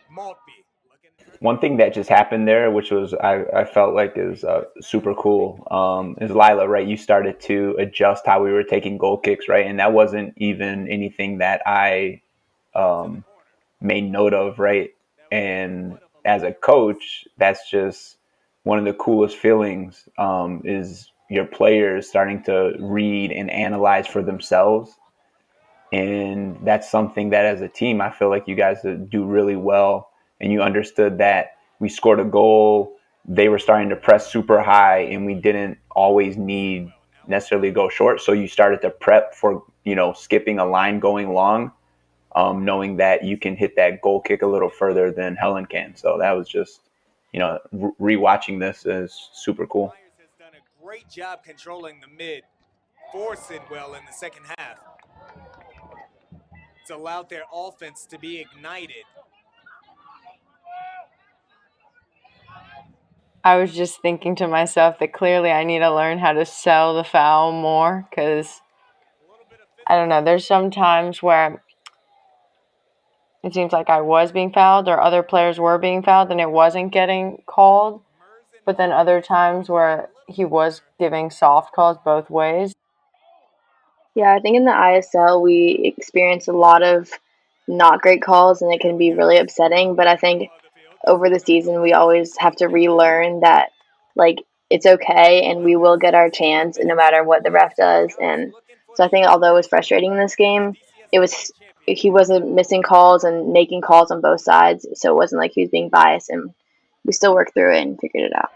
Maltby. One thing that just happened there, which was I felt like is super cool, is Lila, right? You started to adjust how we were taking goal kicks, right? And that wasn't even anything that I made note of, right? And as a coach, that's just one of the coolest feelings, is your players starting to read and analyze for themselves. And that's something that as a team, I feel like you guys do really well. And you understood that we scored a goal, they were starting to press super high, and we didn't always need necessarily go short. So you started to prep for, skipping a line going long, knowing that you can hit that goal kick a little further than Helen can. So that was just, rewatching this is super cool. Myers has done a great job controlling the mid for Sidwell in the second half. It's allowed their offense to be ignited. I was just thinking to myself that clearly I need to learn how to sell the foul more because, I don't know, there's some times where it seems like I was being fouled or other players were being fouled and it wasn't getting called. But then other times where he was giving soft calls both ways. Yeah, I think in the ISL we experience a lot of not great calls and it can be really upsetting, but I think over the season we always have to relearn that, like, it's okay and we will get our chance no matter what the ref does. And so I think although it was frustrating in this game, he wasn't missing calls and making calls on both sides, so it wasn't like he was being biased, and we still worked through it and figured it out.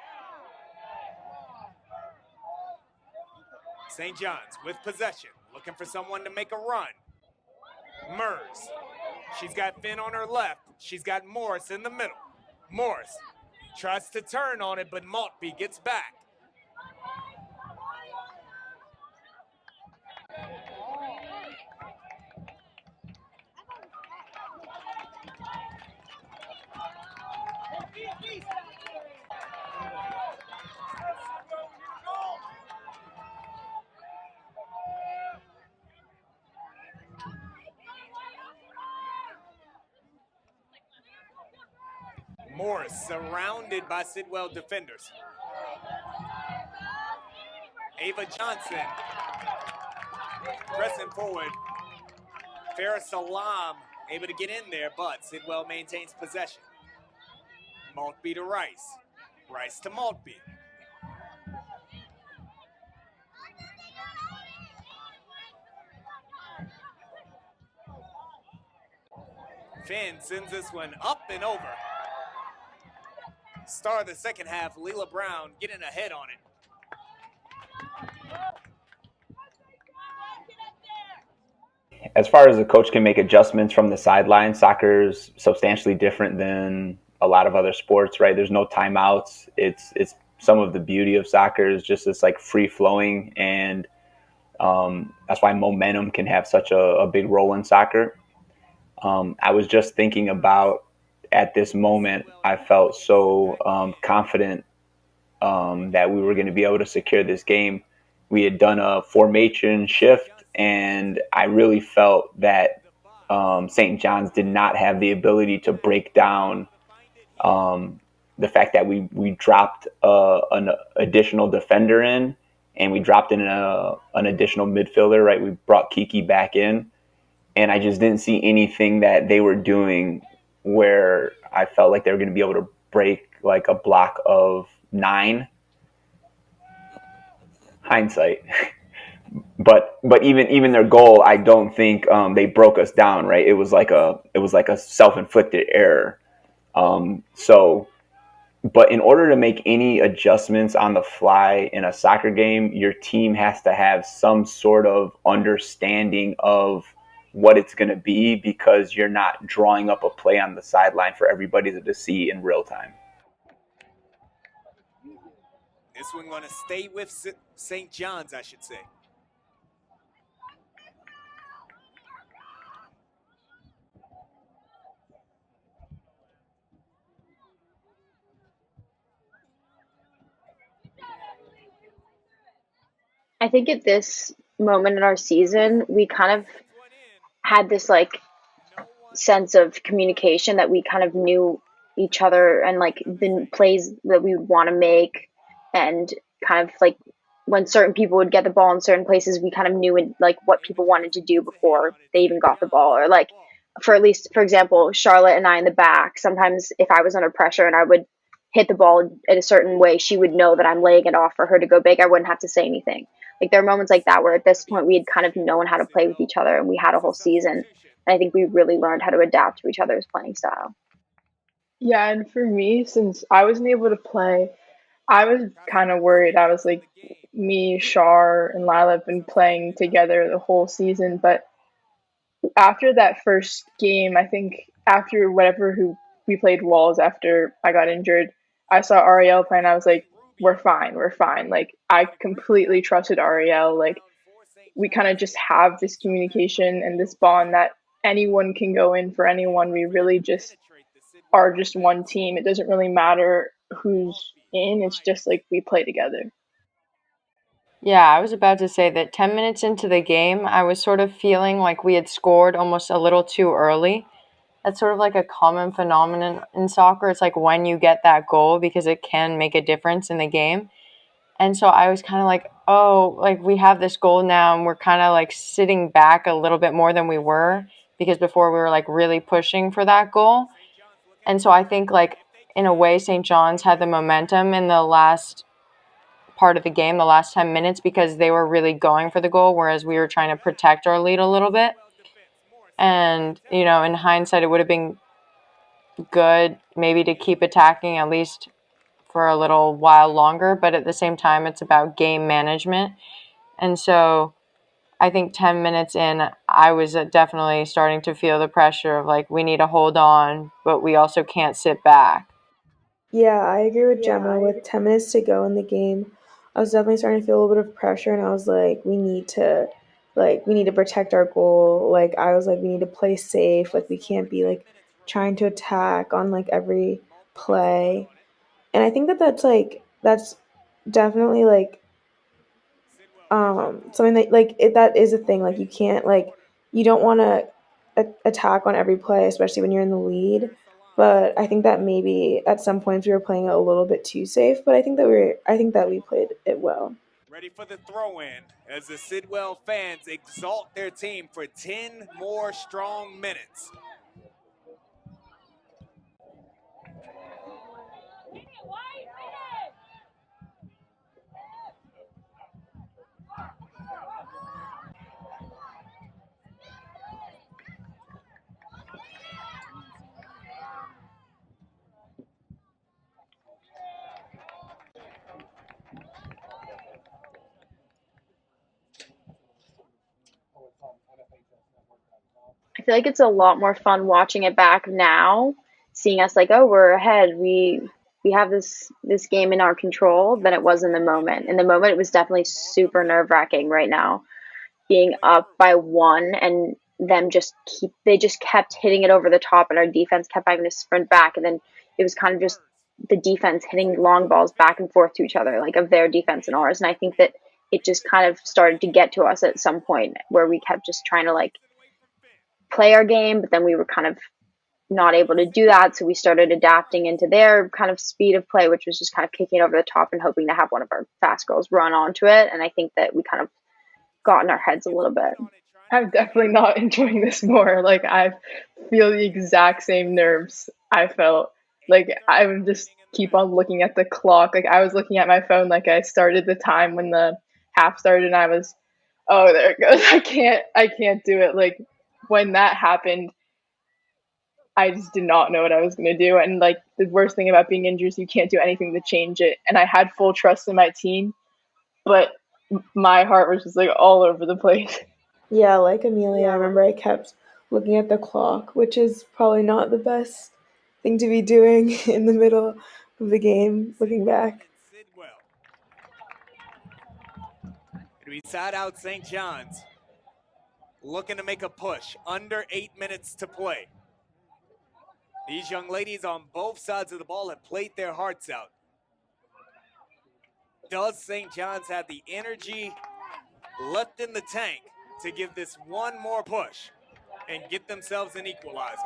St. John's with possession, looking for someone to make a run. Meyers. She's got Finn on her left. She's got Morris in the middle. Morris tries to turn on it, but Maltby gets back. Morris surrounded by Sidwell defenders. Ava Johnson pressing forward. Farah Salam able to get in there, but Sidwell maintains possession. Maltby to Rice. Rice to Maltby. Finn sends this one up and over. Star of the second half, Lila Brown getting ahead on it. As far as the coach can make adjustments from the sideline, soccer is substantially different than a lot of other sports, right? There's no timeouts. It's some of the beauty of soccer is just it's like free flowing, and that's why momentum can have such a big role in soccer. I was just thinking about at this moment, I felt so confident that we were going to be able to secure this game. We had done a formation shift, and I really felt that St. John's did not have the ability to break down the fact that we dropped an additional defender in, and we dropped in an additional midfielder, right? We brought Kiki back in, and I just didn't see anything that they were doing where I felt like they were going to be able to break like a block of 9. Hindsight. But even their goal, I don't think they broke us down, right? It was like a self-inflicted error. But in order to make any adjustments on the fly in a soccer game, your team has to have some sort of understanding of what it's going to be, because you're not drawing up a play on the sideline for everybody to see in real time. This one going to stay with St. John's, I should say. I think at this moment in our season, we kind of had this like sense of communication that we kind of knew each other and like the plays that we would want to make, and kind of like when certain people would get the ball in certain places, we kind of knew like what people wanted to do before they even got the ball. Or like for example, Charlotte and I in the back, sometimes if I was under pressure and I would hit the ball in a certain way, she would know that I'm laying it off for her to go big. I wouldn't have to say anything. Like there are moments like that where at this point we had kind of known how to play with each other, and we had a whole season. And I think we really learned how to adapt to each other's playing style. Yeah, and for me, since I wasn't able to play, I was kind of worried. I was like, me, Shar, and Lila have been playing together the whole season, but after that first game, I think after who we played Walls after I got injured, I saw Ariel play and I was like, we're fine, we're fine. Like I completely trusted Ariel. Like we kind of just have this communication and this bond that anyone can go in for anyone. We really just are just one team. It doesn't really matter who's in. It's just like we play together. Yeah, I was about to say that 10 minutes into the game, I was sort of feeling like we had scored almost a little too early. That's sort of like a common phenomenon in soccer. It's like when you get that goal, because it can make a difference in the game. And so I was kind of like, oh, like we have this goal now and we're kind of like sitting back a little bit more than we were, because before we were like really pushing for that goal. And so I think like in a way St. John's had the momentum in the last part of the game, the last 10 minutes, because they were really going for the goal, whereas we were trying to protect our lead a little bit. And, you know, in hindsight, it would have been good maybe to keep attacking at least for a little while longer, but at the same time, it's about game management. And so I think 10 minutes in, I was definitely starting to feel the pressure of like, we need to hold on, but we also can't sit back. Yeah, I agree with Gemma. With 10 minutes to go in the game, I was definitely starting to feel a little bit of pressure, and I was like, we need to protect our goal. Like I was like, we need to play safe. Like we can't be like trying to attack on like every play. And I think that's definitely like something that like that is a thing. Like you can't like you don't want to attack on every play, especially when you're in the lead. But I think that maybe at some points we were playing it a little bit too safe. But I think that we played it well. Ready for the throw-in as the Sidwell fans exalt their team for 10 more strong minutes. I feel like it's a lot more fun watching it back now, seeing us like, oh, we're ahead. We have this game in our control than it was in the moment. In the moment, it was definitely super nerve-wracking right now, being up by 1 and them they just kept hitting it over the top, and our defense kept having to sprint back, and then it was kind of just the defense hitting long balls back and forth to each other, like of their defense and ours. And I think that it just kind of started to get to us at some point where we kept just trying to like play our game, but then we were kind of not able to do that. So we started adapting into their kind of speed of play, which was just kind of kicking it over the top and hoping to have one of our fast girls run onto it. And I think that we kind of got in our heads a little bit. I'm definitely not enjoying this more. Like, I feel the exact same nerves I felt. Like, I would just keep on looking at the clock. Like, I was looking at my phone, like I started the time when the half started, and I was, oh, there it goes. I can't do it. Like, when that happened, I just did not know what I was going to do. And, like, the worst thing about being injured is you can't do anything to change it. And I had full trust in my team, but my heart was just, like, all over the place. Yeah, like Amelia, I remember I kept looking at the clock, which is probably not the best thing to be doing in the middle of the game, looking back. Sidwell. We sat out St. John's, looking to make a push. Under 8 minutes to play. These young ladies on both sides of the ball have played their hearts out. Does St. John's have the energy left in the tank to give this one more push and get themselves an equalizer?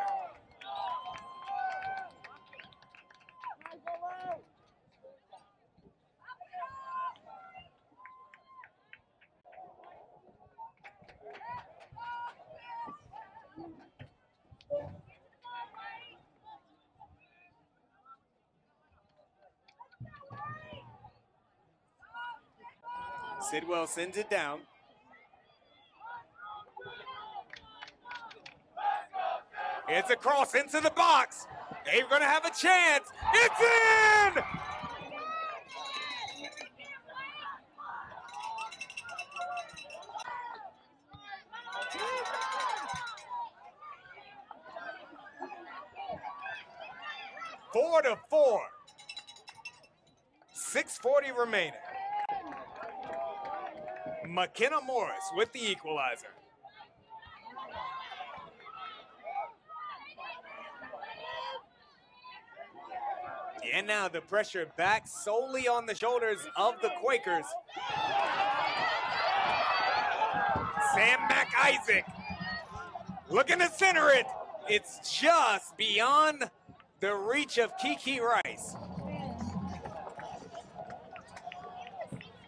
Sidwell sends it down. It's a cross into the box. They're going to have a chance. It's in! Four to 4. 6:40 remaining. McKenna Morris with the equalizer. And now the pressure back solely on the shoulders of the Quakers. Sam McIsaac looking to center it. It's just beyond the reach of Kiki Rice.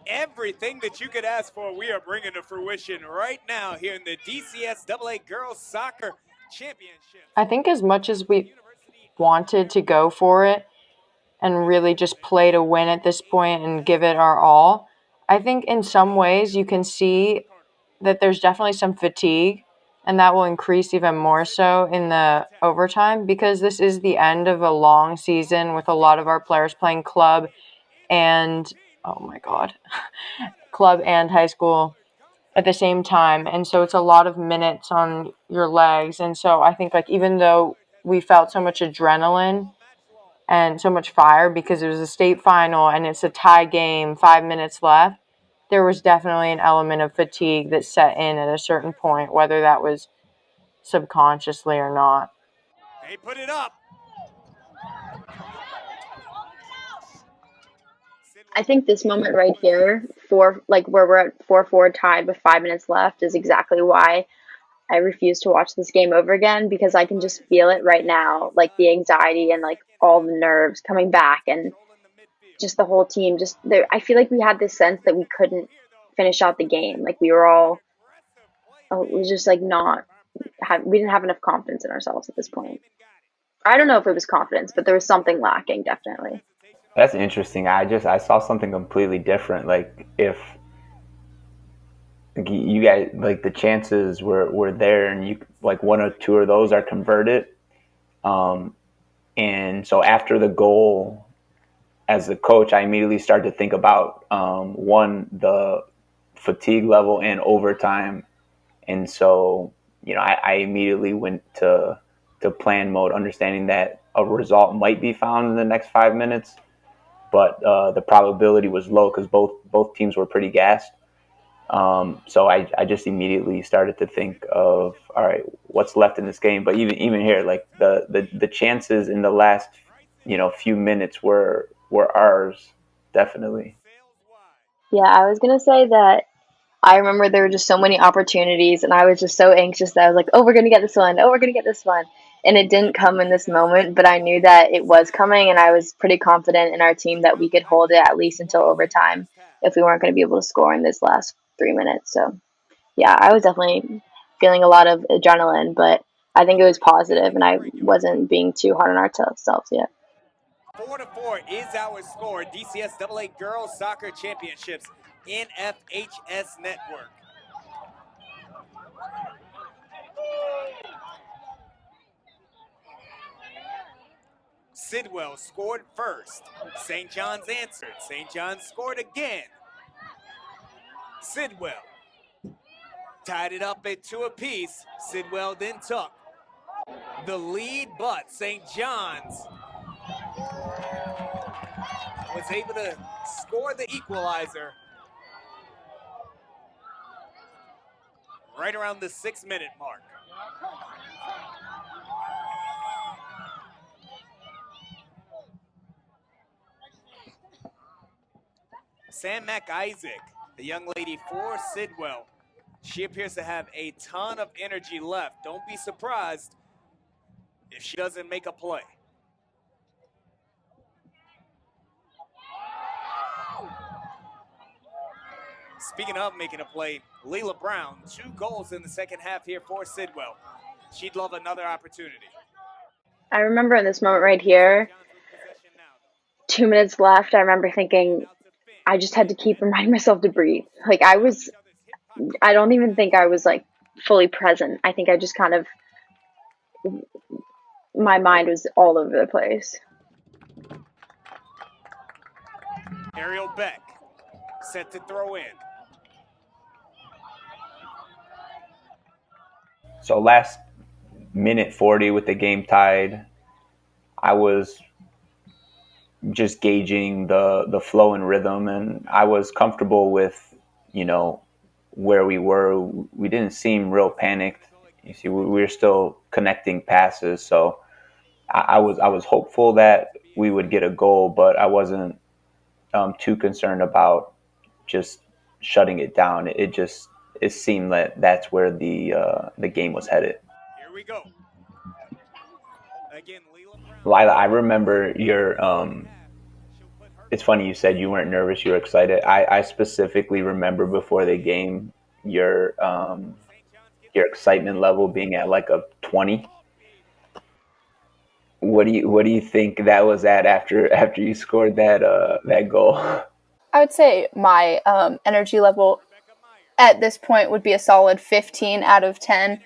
Everything that you could ask for, we are bringing to fruition right now here in the DCSAA Girls Soccer Championship. I think as much as we wanted to go for it and really just play to win at this point and give it our all, I think in some ways you can see that there's definitely some fatigue, and that will increase even more so in the overtime because this is the end of a long season with a lot of our players playing club and club and high school at the same time. And so it's a lot of minutes on your legs. And so I think, like, even though we felt so much adrenaline and so much fire because it was a state final and it's a tie game, 5 minutes left, there was definitely an element of fatigue that set in at a certain point, whether that was subconsciously or not. They put it up. I think this moment right here, where we're at 4-4 tied with 5 minutes left, is exactly why I refuse to watch this game over again, because I can just feel it right now, like the anxiety and like all the nerves coming back, and just the whole team. Just there, I feel like we had this sense that we couldn't finish out the game. Like we were all, it was just like we didn't have enough confidence in ourselves at this point. I don't know if it was confidence, but there was something lacking, definitely. That's interesting. I saw something completely different. Like if you guys, like, the chances were there, and you, like, one or two of those are converted. And so after the goal, as the coach, I immediately started to think about the fatigue level and overtime. And so, I immediately went to plan mode, understanding that a result might be found in the next 5 minutes, but the probability was low because both teams were pretty gassed. So I just immediately started to think of, all right, what's left in this game? But even here, like the chances in the last few minutes were ours, definitely. Yeah, I was gonna say that I remember there were just so many opportunities, and I was just so anxious that I was like, oh, we're gonna get this one, oh, we're gonna get this one. And it didn't come in this moment, but I knew that it was coming, and I was pretty confident in our team that we could hold it at least until overtime if we weren't going to be able to score in this last 3 minutes. So, yeah, I was definitely feeling a lot of adrenaline, but I think it was positive, and I wasn't being too hard on ourselves yet. 4-4 is our score. DCSAA Girls Soccer Championships, NFHS Network. Sidwell scored first. St. John's answered. St. John's scored again. Sidwell tied it up at 2 apiece. Sidwell then took the lead, but St. John's was able to score the equalizer right around the 6-minute mark. Sam McIsaac, the young lady for Sidwell, she appears to have a ton of energy left. Don't be surprised if she doesn't make a play. Speaking of making a play, Lila Brown, 2 goals in the second half here for Sidwell. She'd love another opportunity. I remember in this moment right here, 2 minutes left, I remember thinking I just had to keep reminding myself to breathe. Like I don't even think I was like fully present. I think I just kind of, my mind was all over the place. Ariel Beck set to throw in. So last minute 40 with the game tied, I was just gauging the flow and rhythm, and I was comfortable with, where we were. We didn't seem real panicked. You see, we were still connecting passes, so I was hopeful that we would get a goal, but I wasn't too concerned about just shutting it down. It seemed that that's where the game was headed. Here we go. Again, Lila, I remember your. It's funny you said you weren't nervous, you were excited. I specifically remember before the game your excitement level being at like a 20. What do you think that was at after you scored that goal? I would say my energy level at this point would be a solid 15 out of 10.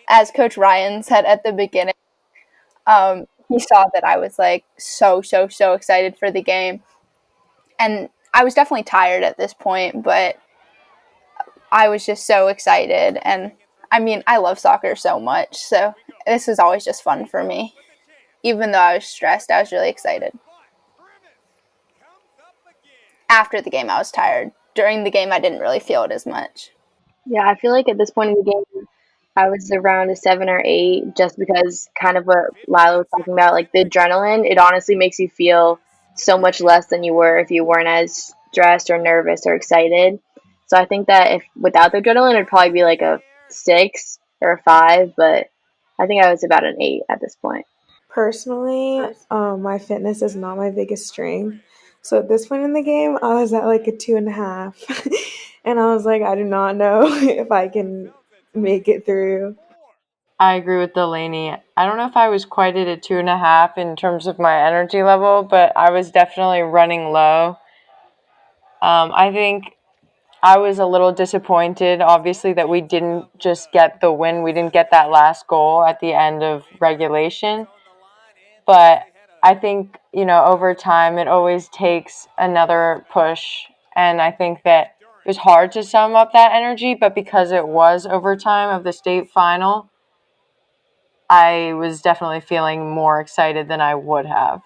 As Coach Ryan said at the beginning, he saw that I was like so excited for the game. And I was definitely tired at this point, but I was just so excited. And I mean, I love soccer so much, so this was always just fun for me. Even though I was stressed, I was really excited. After the game, I was tired. During the game, I didn't really feel it as much. Yeah, I feel like at this point in the game, I was around a 7 or 8, just because kind of what Lila was talking about, like the adrenaline, it honestly makes you feel so much less than you were if you weren't as stressed or nervous or excited. So I think that if without the adrenaline, it'd probably be like a 6 or a 5, but I think I was about an 8 at this point. Personally, my fitness is not my biggest strength. So at this point in the game, I was at like a 2.5. And I was like, I do not know if I can make it through. I agree with Delaney. I don't know if I was quite at a 2.5 in terms of my energy level, but I was definitely running low. I think I was a little disappointed, obviously, that we didn't just get the win. We didn't get that last goal at the end of regulation. But I think, over time, it always takes another push. And I think that it was hard to sum up that energy, but because it was overtime of the state final, I was definitely feeling more excited than I would have,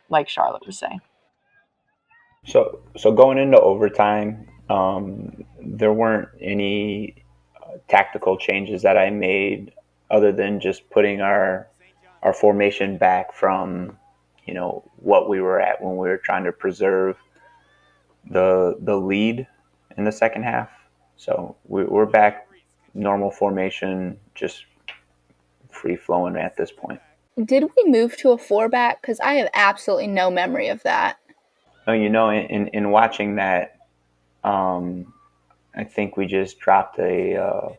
like Charlotte was saying. So going into overtime, there weren't any tactical changes that I made other than just putting our formation back from, what we were at when we were trying to preserve the lead in the second half. So we're back normal formation, just free flowing at this point. Did we move to a 4-back? Because I have absolutely no memory of that. No, in watching that, I think we just dropped a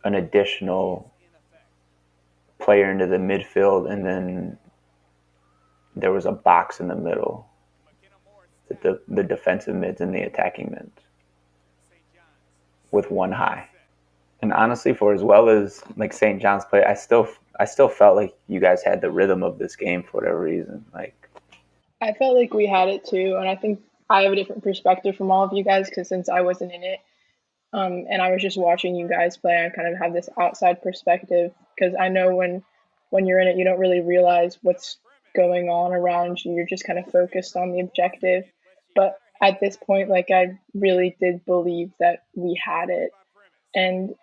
an additional player into the midfield, and then there was a box in the middle, the defensive mids and the attacking mids, with one high. And honestly, for as well as like St. John's play, I still felt like you guys had the rhythm of this game for whatever reason. Like, I felt like we had it too, and I think I have a different perspective from all of you guys because since I wasn't in it, and I was just watching you guys play, I kind of have this outside perspective because I know when you're in it, you don't really realize what's going on around you. You're just kind of focused on the objective. But at this point, like I really did believe that we had it, and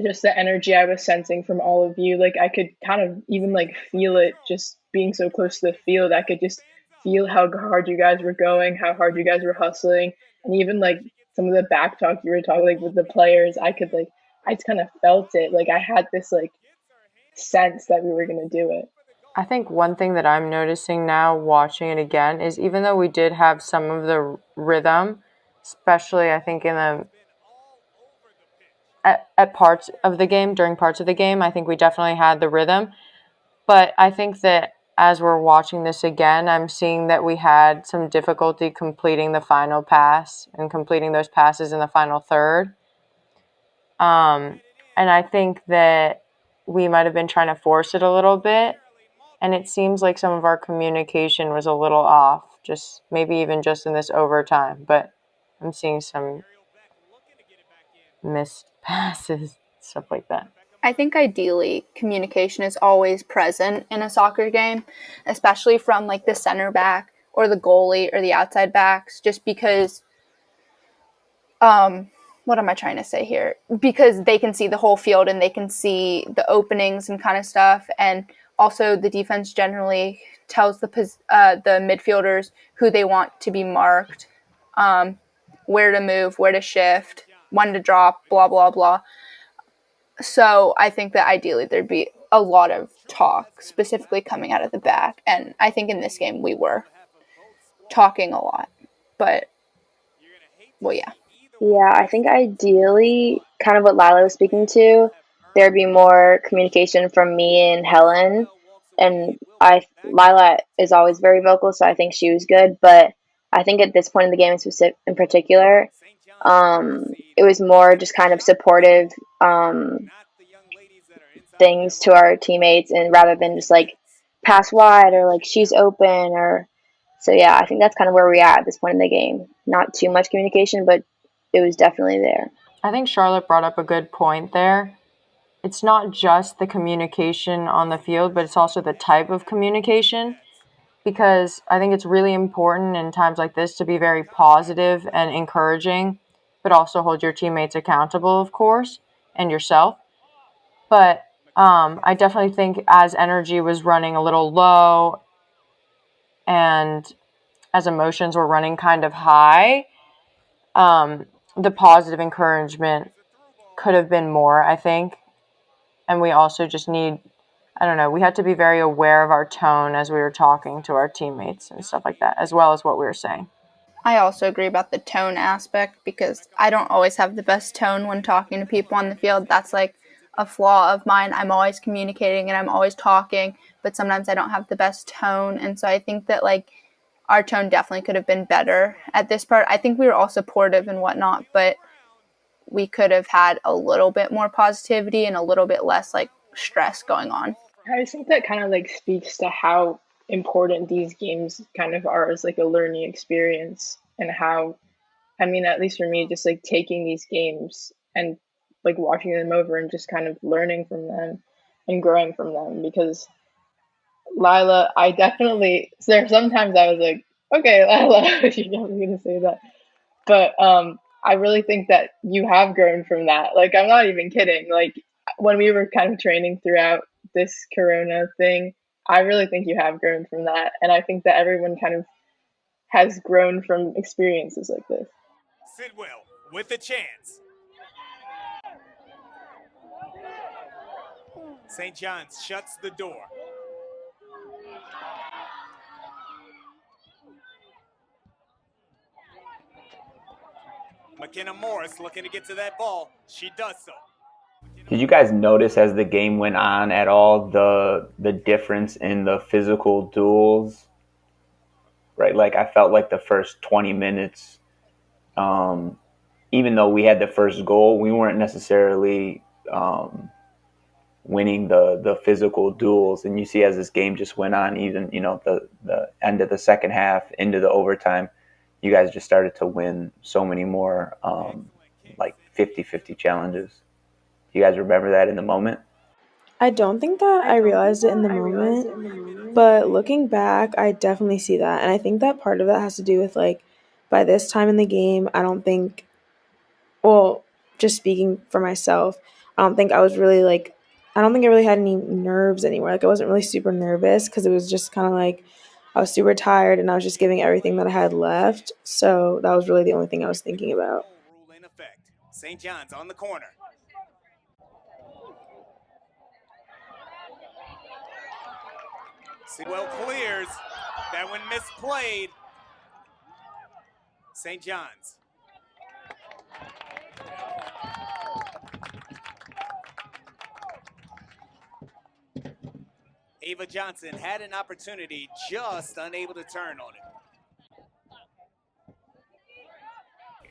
just the energy I was sensing from all of you, like I could kind of even like feel it just being so close to the field. I could just feel how hard you guys were going, how hard you guys were hustling, and even like some of the back talk you were talking like with the players, I just kind of felt it. Like I had this like sense that we were gonna do it. I think one thing that I'm noticing now watching it again is even though we did have some of the rhythm, especially I think in the at parts of the game, during parts of the game, I think we definitely had the rhythm. But I think that as we're watching this again, I'm seeing that we had some difficulty completing the final pass and completing those passes in the final third. And I think that we might have been trying to force it a little bit. And it seems like some of our communication was a little off, just maybe even just in this overtime. But I'm seeing some missed passes, stuff like that. I think ideally communication is always present in a soccer game, especially from like the center back or the goalie or the outside backs, just because what am I trying to say here? Because they can see the whole field and they can see the openings and kind of stuff, and also the defense generally tells the midfielders who they want to be marked, where to move, where to shift, when to drop, blah blah blah. So I think that ideally there'd be a lot of talk, specifically coming out of the back. And I think in this game we were talking a lot. But, well, yeah. Yeah, I think ideally, kind of what Lila was speaking to, there'd be more communication from me and Helen. And Lila is always very vocal, so I think she was good. But I think at this point in the game in particular, it was more just kind of supportive things to our teammates, and rather than just like pass wide or like she's open or so. Yeah, I think that's kind of where we're at this point in the game. Not too much communication, but it was definitely there. I think Charlotte brought up a good point there. It's not just the communication on the field, but it's also the type of communication, because I think it's really important in times like this to be very positive and encouraging, but also hold your teammates accountable, of course, and yourself. But I definitely think as energy was running a little low and as emotions were running kind of high, the positive encouragement could have been more, I think. And we also just need, I don't know, we had to be very aware of our tone as we were talking to our teammates and stuff like that, as well as what we were saying. I also agree about the tone aspect, because I don't always have the best tone when talking to people on the field. That's like a flaw of mine. I'm always communicating and I'm always talking, but sometimes I don't have the best tone. And so I think that like our tone definitely could have been better at this part. I think we were all supportive and whatnot, but we could have had a little bit more positivity and a little bit less like stress going on. I think that kind of like speaks to how important these games kind of are as like a learning experience, and how, I mean, at least for me, just like taking these games and like watching them over and just kind of learning from them and growing from them. Because Lila, there are sometimes I was like, okay, Lila, you're definitely gonna say that. But I really think that you have grown from that. Like, I'm not even kidding. Like, when we were kind of training throughout this Corona thing, I really think you have grown from that. And I think that everyone kind of has grown from experiences like this. Sidwell with the chance. St. John's shuts the door. McKenna Morris looking to get to that ball. She does so. Did you guys notice as the game went on at all the difference in the physical duels? Right, like I felt like the first 20 minutes, even though we had the first goal, we weren't necessarily winning the physical duels. And you see as this game just went on, even the end of the second half into the overtime, you guys just started to win so many more like 50-50 challenges. Do you guys remember that in the moment? I don't think that I realized it in the moment, but looking back, I definitely see that. And I think that part of it has to do with, like, by this time in the game, just speaking for myself, I don't think I really had any nerves anymore. Like, I wasn't really super nervous because it was just kind of like I was super tired and I was just giving everything that I had left. So that was really the only thing I was thinking about. St. John's on the corner. Sidwell clears. That one misplayed. St. John's. Ava Johnson had an opportunity, just unable to turn on it.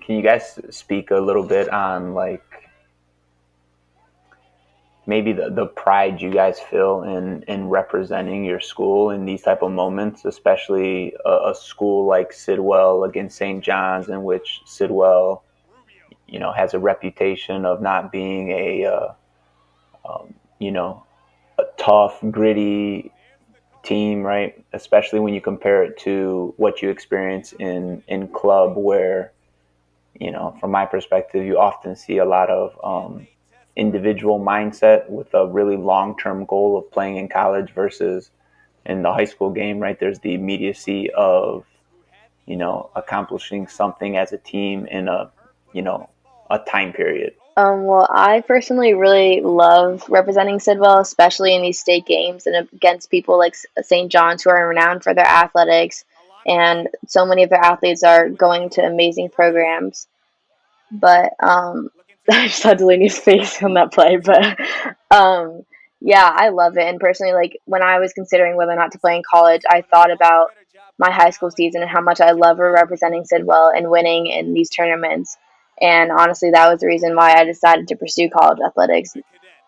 Can you guys speak a little bit on, like, maybe the pride you guys feel in representing your school in these type of moments, especially a school like Sidwell against St. John's, in which Sidwell, has a reputation of not being a tough, gritty team, right? Especially when you compare it to what you experience in club, where, from my perspective, you often see a lot of individual mindset with a really long-term goal of playing in college versus in the high school game, right? There's the immediacy of, accomplishing something as a team in a time period. Well, I personally really love representing Sidwell, especially in these state games and against people like St. John's, who are renowned for their athletics, and so many of their athletes are going to amazing programs. But I just had Delaney's face on that play. But yeah, I love it. And personally, like, when I was considering whether or not to play in college, I thought about my high school season and how much I love representing Sidwell and winning in these tournaments. And honestly, that was the reason why I decided to pursue college athletics.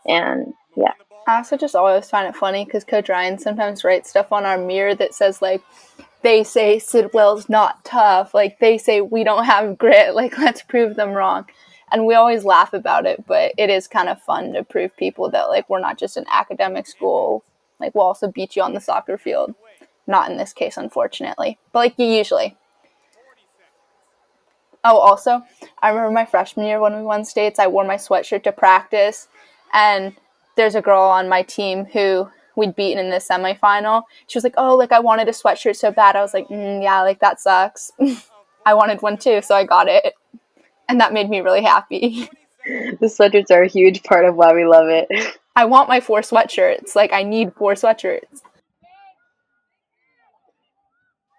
And yeah. I also just always find it funny because Coach Ryan sometimes writes stuff on our mirror that says, like, they say Sidwell's not tough. Like, they say we don't have grit. Like, let's prove them wrong. And we always laugh about it, but it is kind of fun to prove people that, like, we're not just an academic school. Like, we'll also beat you on the soccer field. Not in this case, unfortunately. But, like, you usually. Oh, also, I remember my freshman year when we won states, I wore my sweatshirt to practice. And there's a girl on my team who we'd beaten in the semifinal. She was like, oh, like, I wanted a sweatshirt so bad. I was like, yeah, like, that sucks. I wanted one too, so I got it. And that made me really happy. The sweatshirts are a huge part of why we love it. I want my 4 sweatshirts. Like, I need 4 sweatshirts.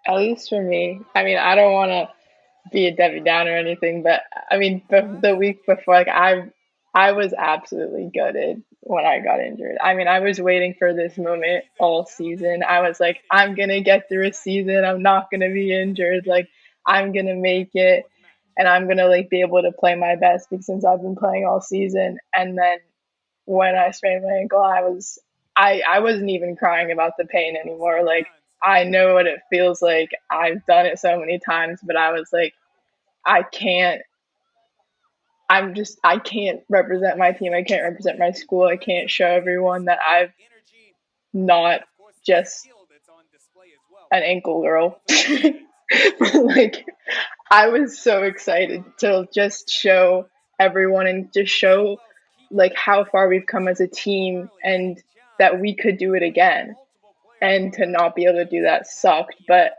At least for me. I mean, I don't want to be a Debbie Downer or anything, but I mean, the week before, like, I was absolutely gutted when I got injured. I mean, I was waiting for this moment all season. I was like, I'm going to get through a season. I'm not going to be injured. Like, I'm going to make it, and I'm going to, like, be able to play my best because since I've been playing all season. And then when I sprained my ankle, I wasn't even crying about the pain anymore. Like, I know what it feels like. I've done it so many times, but I was like, I can't represent my team. I can't represent my school. I can't show everyone that I've not just an ankle girl. Like, I was so excited to just show everyone and just show, like, how far we've come as a team and that we could do it again. And to not be able to do that sucked. But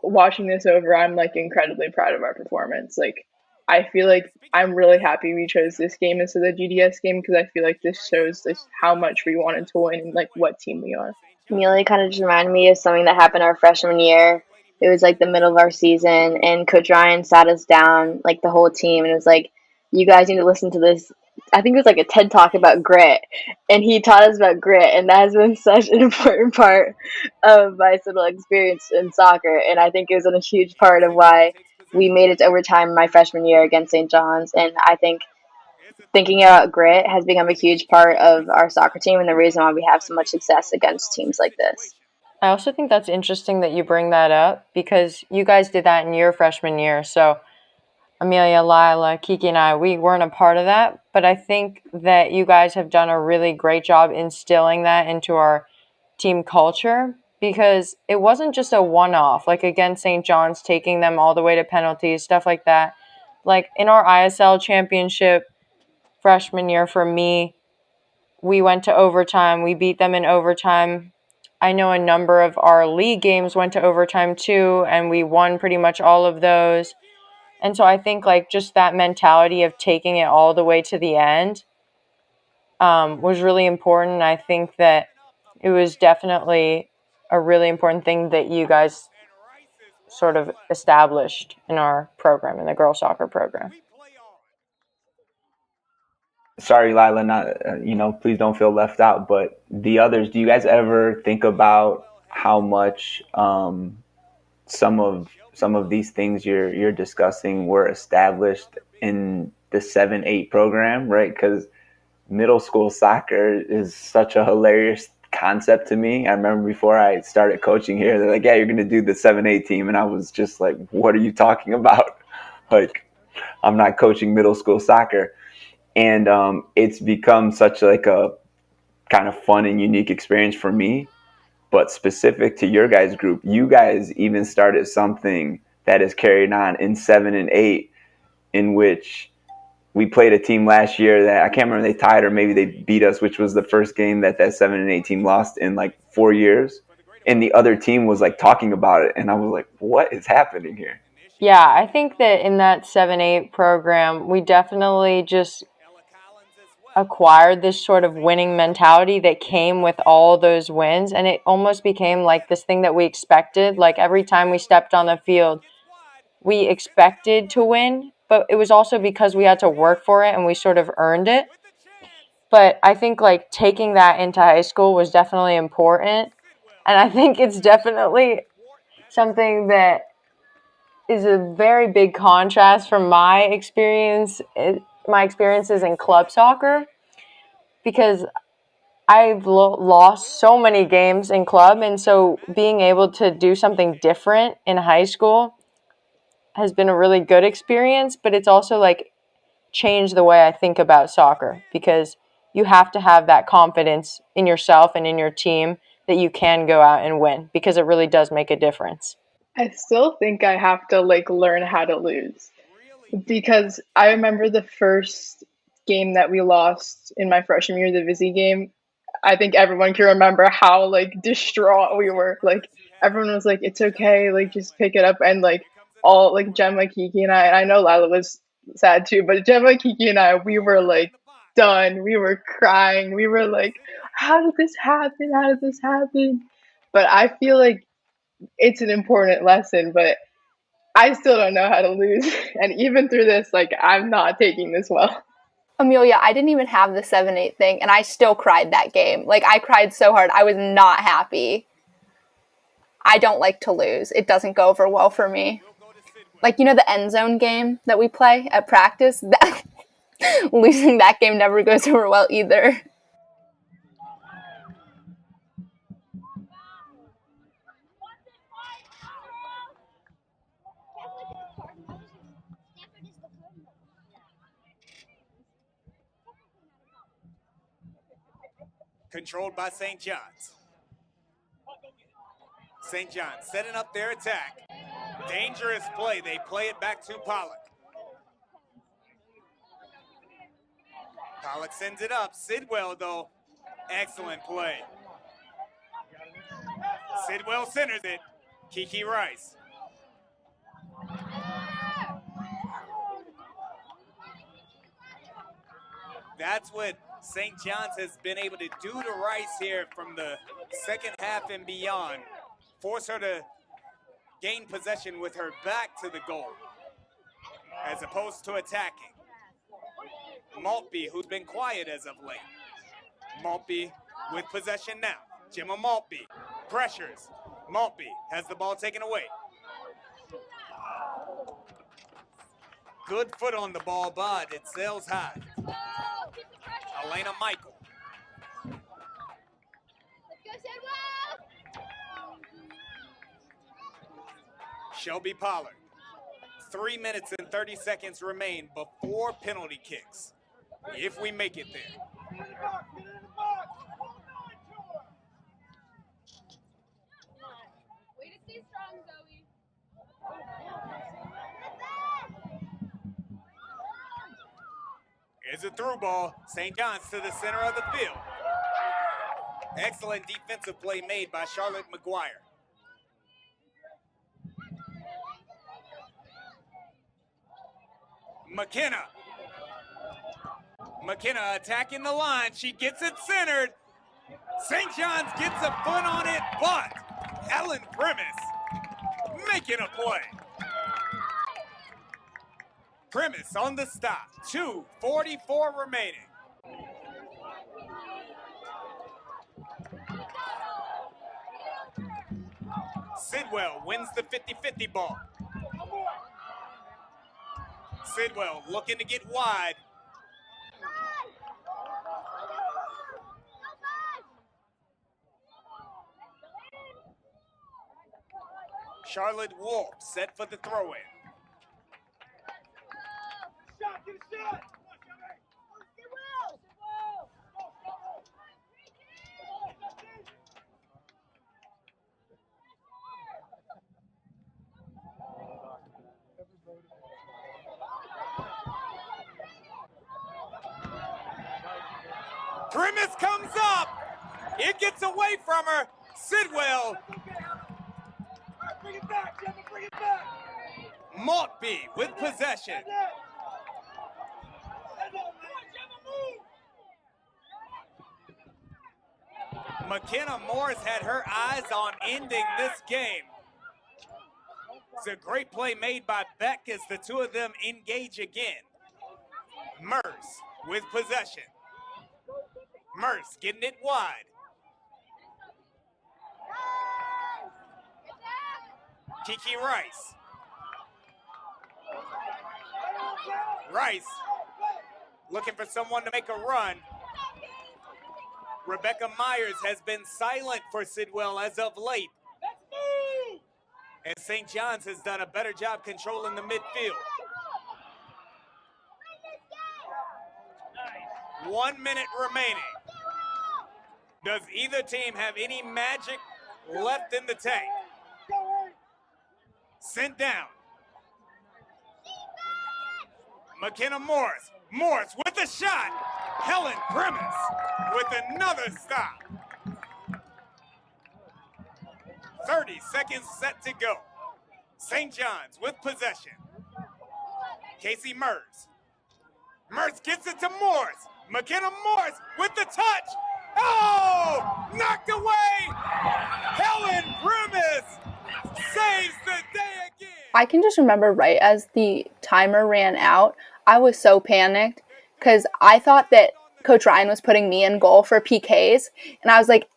watching this over, I'm, like, incredibly proud of our performance. Like, I feel like I'm really happy we chose this game instead of the GDS game because I feel like this shows just how much we wanted to win and, like, what team we are. Amelia kind of just reminded me of something that happened our freshman year. It was, like, the middle of our season, and Coach Ryan sat us down, like, the whole team, and it was like, you guys need to listen to this I think it was like a TED talk about grit, and he taught us about grit, and that has been such an important part of my Sidwell experience in soccer, and I think it was a huge part of why we made it to overtime my freshman year against St. John's, and I think thinking about grit has become a huge part of our soccer team and the reason why we have so much success against teams like this. I also think that's interesting that you bring that up because you guys did that in your freshman year. So Amelia, Lila, Kiki, and I, we weren't a part of that, but I think that you guys have done a really great job instilling that into our team culture because it wasn't just a one-off, like against St. John's, taking them all the way to penalties, stuff like that. Like in our ISL championship freshman year for me, we went to overtime. We beat them in overtime. I know a number of our league games went to overtime too, and we won pretty much all of those. And so I think like just that mentality of taking it all the way to the end was really important. I think that it was definitely a really important thing that you guys sort of established in our program, in the girls soccer program. Sorry, Lila, not please don't feel left out. But the others, do you guys ever think about how much some of these things you're discussing were established in the 7-8 program, right? Because middle school soccer is such a hilarious concept to me. I remember before I started coaching here, they're like, "Yeah, you're going to do the 7-8 team," and I was just like, "What are you talking about?" Like, I'm not coaching middle school soccer. And it's become such like a kind of fun and unique experience for me. But specific to your guys' group, you guys even started something that is carried on in 7 and 8, in which we played a team last year that I can't remember, they tied or maybe they beat us, which was the first game that 7 and 8 team lost in like 4 years. And the other team was like talking about it. And I was like, what is happening here? Yeah, I think that in that 7-8 program, we definitely just acquired this sort of winning mentality that came with all those wins, and it almost became like this thing that we expected. Like every time we stepped on the field, we expected to win, but it was also because we had to work for it and we sort of earned it. But I think like taking that into high school was definitely important, and I think it's definitely something that is a very big contrast from my experiences in club soccer, because I've lost so many games in club, and so being able to do something different in high school has been a really good experience, but it's also like changed the way I think about soccer, because you have to have that confidence in yourself and in your team that you can go out and win, because it really does make a difference. I still think I have to like learn how to lose, because I remember the first game that we lost in my freshman year, the Vizzy game. I think everyone can remember how like distraught we were. Like everyone was like, "It's okay, like just pick it up." And like all like Gemma, Kiki, and I know Lila was sad too, but Gemma, Kiki, and I, we were like done. We were crying. We were like, "How did this happen? How did this happen?" But I feel like it's an important lesson, but I still don't know how to lose. And even through this, like, I'm not taking this well. Amelia, I didn't even have the 7-8 thing, and I still cried that game. Like, I cried so hard. I was not happy. I don't like to lose. It doesn't go over well for me. Like, you know the end zone game that we play at practice? That losing that game never goes over well either. Controlled by St. John's. St. John's setting up their attack. Dangerous play. They play it back to Pollock. Pollock sends it up. Sidwell, though, excellent play. Sidwell centers it. Kiki Rice. That's what St. John's has been able to do to Rice here from the second half and beyond. Force her to gain possession with her back to the goal as opposed to attacking. Maltby, who's been quiet as of late. Maltby with possession now. Gemma Maltby pressures. Maltby has the ball taken away. Good foot on the ball, but it sails high. Elena Michael. Shelby Pollard. 3 minutes and 30 seconds remain before penalty kicks. If we make it there. Way to stay strong, Zoe. Here's a through ball. St. John's to the center of the field. Excellent defensive play made by Charlotte McGuire. McKenna. McKenna attacking the line. She gets it centered. St. John's gets a foot on it, but Ellen Primus making a play. Primus on the stop. 2:44 remaining. Sidwell wins the 50-50 ball. Sidwell looking to get wide. Charlotte Wolf set for the throw-in. Primus comes up. It gets away from her. Sidwell. Bring it back, Gemma, bring it back. Maltby with possession. McKenna Morris had her eyes on ending this game. It's a great play made by Beck as the two of them engage again. Merce with possession. Merce getting it wide. Kiki Rice. Rice looking for someone to make a run. Rebecca Meyers has been silent for Sidwell as of late. And St. John's has done a better job controlling the midfield. 1 minute remaining. Does either team have any magic left in the tank? Sent down. McKenna Morris. Morris with a shot. Helen Primus with another stop. 30 seconds set to go. St. John's with possession. Casey Merce. Merce gets it to Morris. McKenna Morris with the touch. Oh! Knocked away! Helen Primus saves the day again. I can just remember right as the timer ran out, I was so panicked because I thought that Coach Ryan was putting me in goal for PKs, and I was like,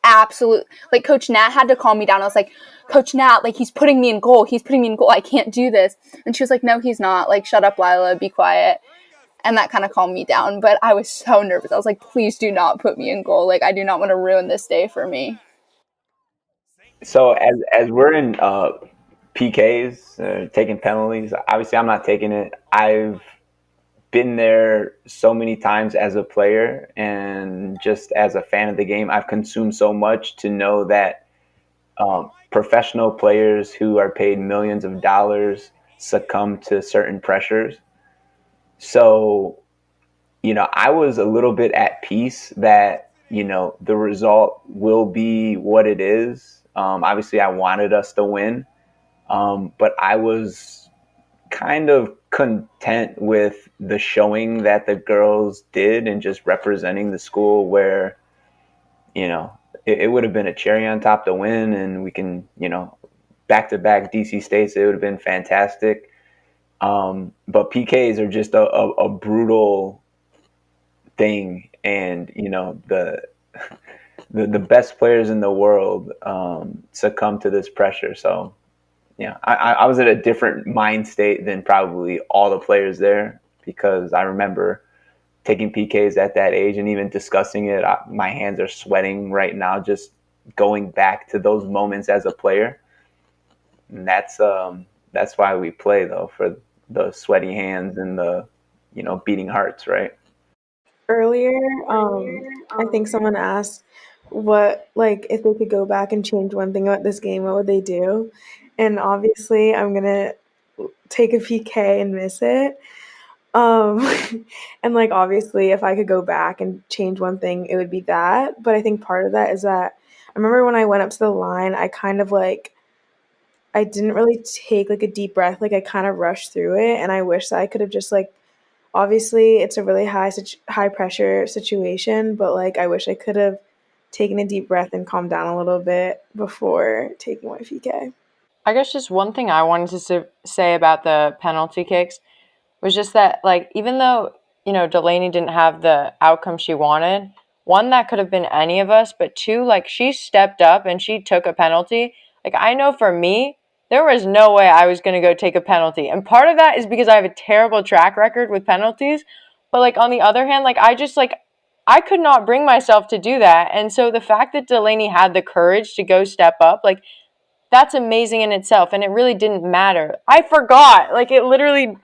like Coach Nat had to calm me down. I was like, Coach Nat, like he's putting me in goal. I can't do this. And she was like, no, he's not. Like, shut up, Lila, be quiet. And that kind of calmed me down, but I was so nervous. I was like, please do not put me in goal. Like, I do not want to ruin this day for me. So as we're in PKs, taking penalties, obviously I'm not taking it. I've been there so many times as a player and just as a fan of the game. I've consumed so much to know that professional players who are paid millions of dollars succumb to certain pressures. So, I was a little bit at peace that, the result will be what it is. Obviously, I wanted us to win, but I was kind of content with the showing that the girls did and just representing the school where, it would have been a cherry on top to win, and we can, back-to-back DC states, it would have been fantastic. But PKs are just a brutal thing, and the best players in the world succumb to this pressure. So I was at a different mind state than probably all the players there, because I remember taking PKs at that age and even discussing it. My hands are sweating right now just going back to those moments as a player. And that's why we play, though, for the sweaty hands and the beating hearts, right? Earlier, I think someone asked what, like, if they could go back and change one thing about this game, what would they do? And obviously, I'm gonna take a PK and miss it. Um, and like obviously, if I could go back and change one thing, it would be that. But I think part of that is that I remember when I went up to the line, I kind of like I didn't really take like a deep breath, like I kind of rushed through it, and I wish that I could have just like obviously it's a really high pressure situation, but like I wish I could have taken a deep breath and calmed down a little bit before taking my PK. I guess just one thing I wanted to say about the penalty kicks was just that, like, even though, Delaney didn't have the outcome she wanted, one, that could have been any of us, but two, like, she stepped up and she took a penalty. Like, I know for me, there was no way I was going to go take a penalty. And part of that is because I have a terrible track record with penalties. But, like, on the other hand, like, I could not bring myself to do that. And so the fact that Delaney had the courage to go step up, like, that's amazing in itself. And it really didn't matter. I forgot. Like, it literally,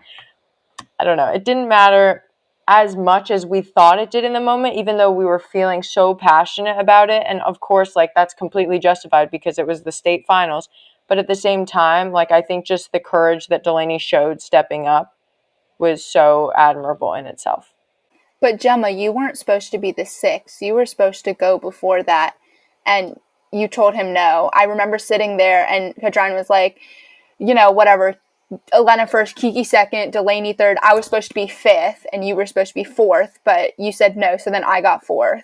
I don't know. It didn't matter as much as we thought it did in the moment, even though we were feeling so passionate about it. And of course, like, that's completely justified because it was the state finals. But at the same time, like, I think just the courage that Delaney showed stepping up was so admirable in itself. But Gemma, you weren't supposed to be the 6. You were supposed to go before that. And you told him no. I remember sitting there and Coach Ryan was like, whatever, Elena first, Kiki second, Delaney third. I was supposed to be 5th and you were supposed to be 4th, but you said no, so then I got 4th.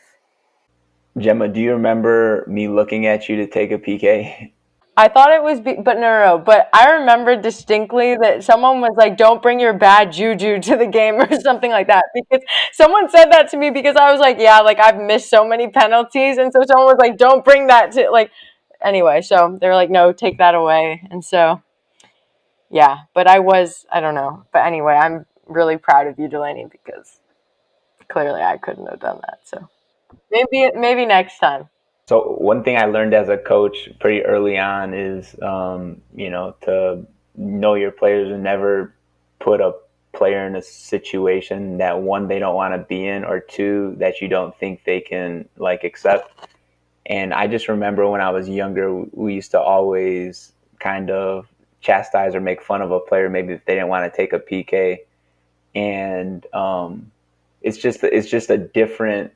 Gemma, do you remember me looking at you to take a PK? I thought it was, but no. But I remember distinctly that someone was like, "Don't bring your bad juju to the game" or something like that. Because someone said that to me because I was like, "Yeah, like I've missed so many penalties," and so someone was like, "Don't bring that to like." Anyway, so they're like, "No, take that away," and so yeah. But I don't know. But anyway, I'm really proud of you, Delaney, because clearly I couldn't have done that. So maybe next time. So one thing I learned as a coach pretty early on is, to know your players and never put a player in a situation that, one, they don't want to be in, or two, that you don't think they can like accept. And I just remember when I was younger, we used to always kind of chastise or make fun of a player, maybe if they didn't want to take a PK. And it's just a different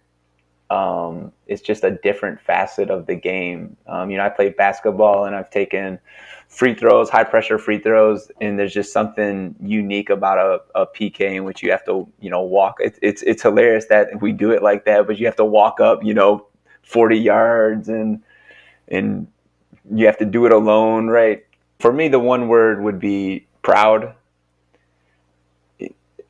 facet of the game. I played basketball and I've taken free throws, high pressure free throws, and there's just something unique about a PK in which you have to, walk. It's hilarious that we do it like that, but you have to walk up, 40 yards and you have to do it alone, right? For me, the one word would be proud.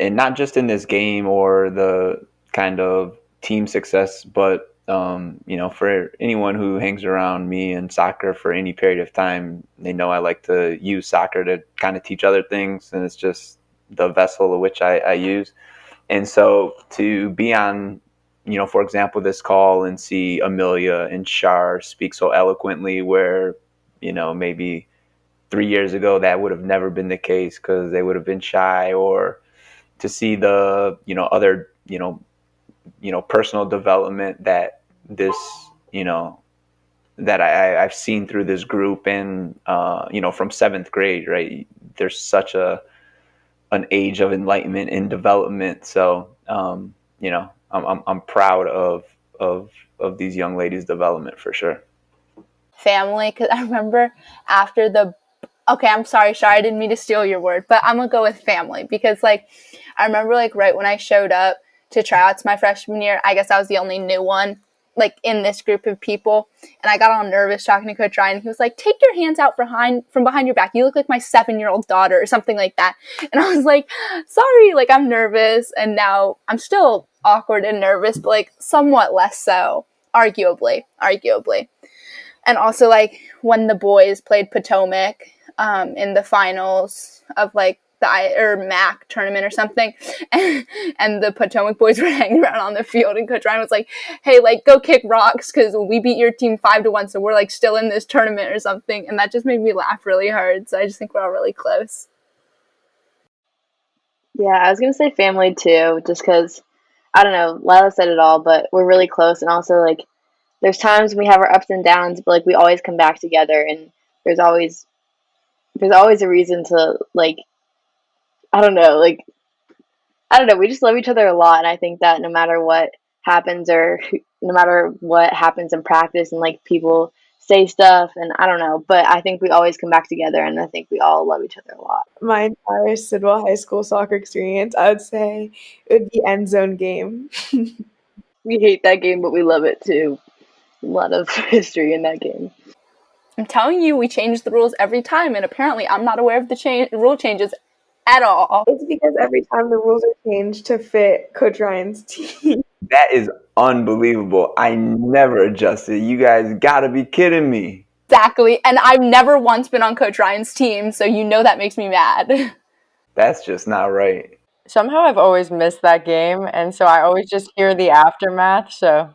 And not just in this game or the kind of team success, but for anyone who hangs around me in soccer for any period of time, they know I like to use soccer to kind of teach other things, and it's just the vessel of which I use. And so to be on, for example, this call and see Amelia and Shar speak so eloquently, where maybe 3 years ago that would have never been the case because they would have been shy, or to see the other personal development that this that I've seen through this group, and from 7th grade, right? There's such an age of enlightenment and development. So I'm proud of these young ladies' development for sure. Family, because I remember after okay, I'm sorry, Shar, I didn't mean to steal your word, but I'm gonna go with family because, like, I remember, like, right when I showed up to tryouts my freshman year, I guess I was the only new one, like, in this group of people, and I got all nervous talking to Coach Ryan. He was like, "Take your hands out from behind your back. You look like my 7-year-old daughter," or something like that. And I was like, "Sorry, like, I'm nervous," and now I'm still awkward and nervous, but like somewhat less so, arguably. And also like when the boys played Potomac in the finals of like the MAC tournament or something, and the Potomac boys were hanging around on the field, and Coach Ryan was like, "Hey, like go kick rocks because we beat your team 5-1, so we're like still in this tournament or something," and that just made me laugh really hard. So I just think we're all really close. Yeah, I was gonna say family too, just because I don't know. Lila said it all, but we're really close, and also like there's times we have our ups and downs, but like we always come back together, and there's always a reason to like I don't know, we just love each other a lot, and I think that no matter what happens or no matter what happens in practice and like people say stuff and I don't know, but I think we always come back together, and I think we all love each other a lot. My entire Sidwell High School soccer experience, I would say it would be end zone game. We hate that game, but we love it too. A lot of history in that game. I'm telling you, we change the rules every time, and apparently I'm not aware of the rule changes at all. It's because every time the rules are changed to fit Coach Ryan's team. That is unbelievable. I never adjusted. You guys gotta be kidding me. Exactly, and I've never once been on Coach Ryan's team, so you know that makes me mad. That's just not right. Somehow I've always missed that game, and so I always just hear the aftermath, so.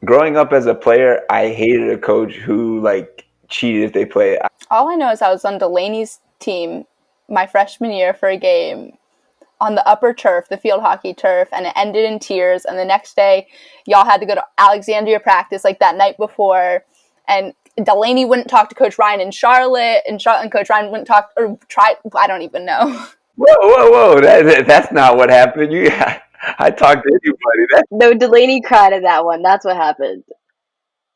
Growing up as a player, I hated a coach who like cheated if they played. All I know is I was on Delaney's team my freshman year for a game on the upper turf, the field hockey turf, and it ended in tears, and the next day y'all had to go to Alexandria practice like that night before, and Delaney wouldn't talk to Coach Ryan in Charlotte, and Coach Ryan wouldn't talk or try. I don't even know. Whoa! That's not what happened. I talked to anybody. No, Delaney cried at that one. That's what happened.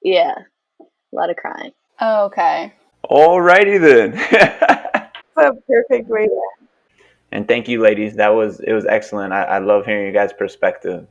Yeah, a lot of crying. Oh, okay. Alrighty then. That's a perfect way to And thank you, ladies. It was excellent. I love hearing your guys' perspective.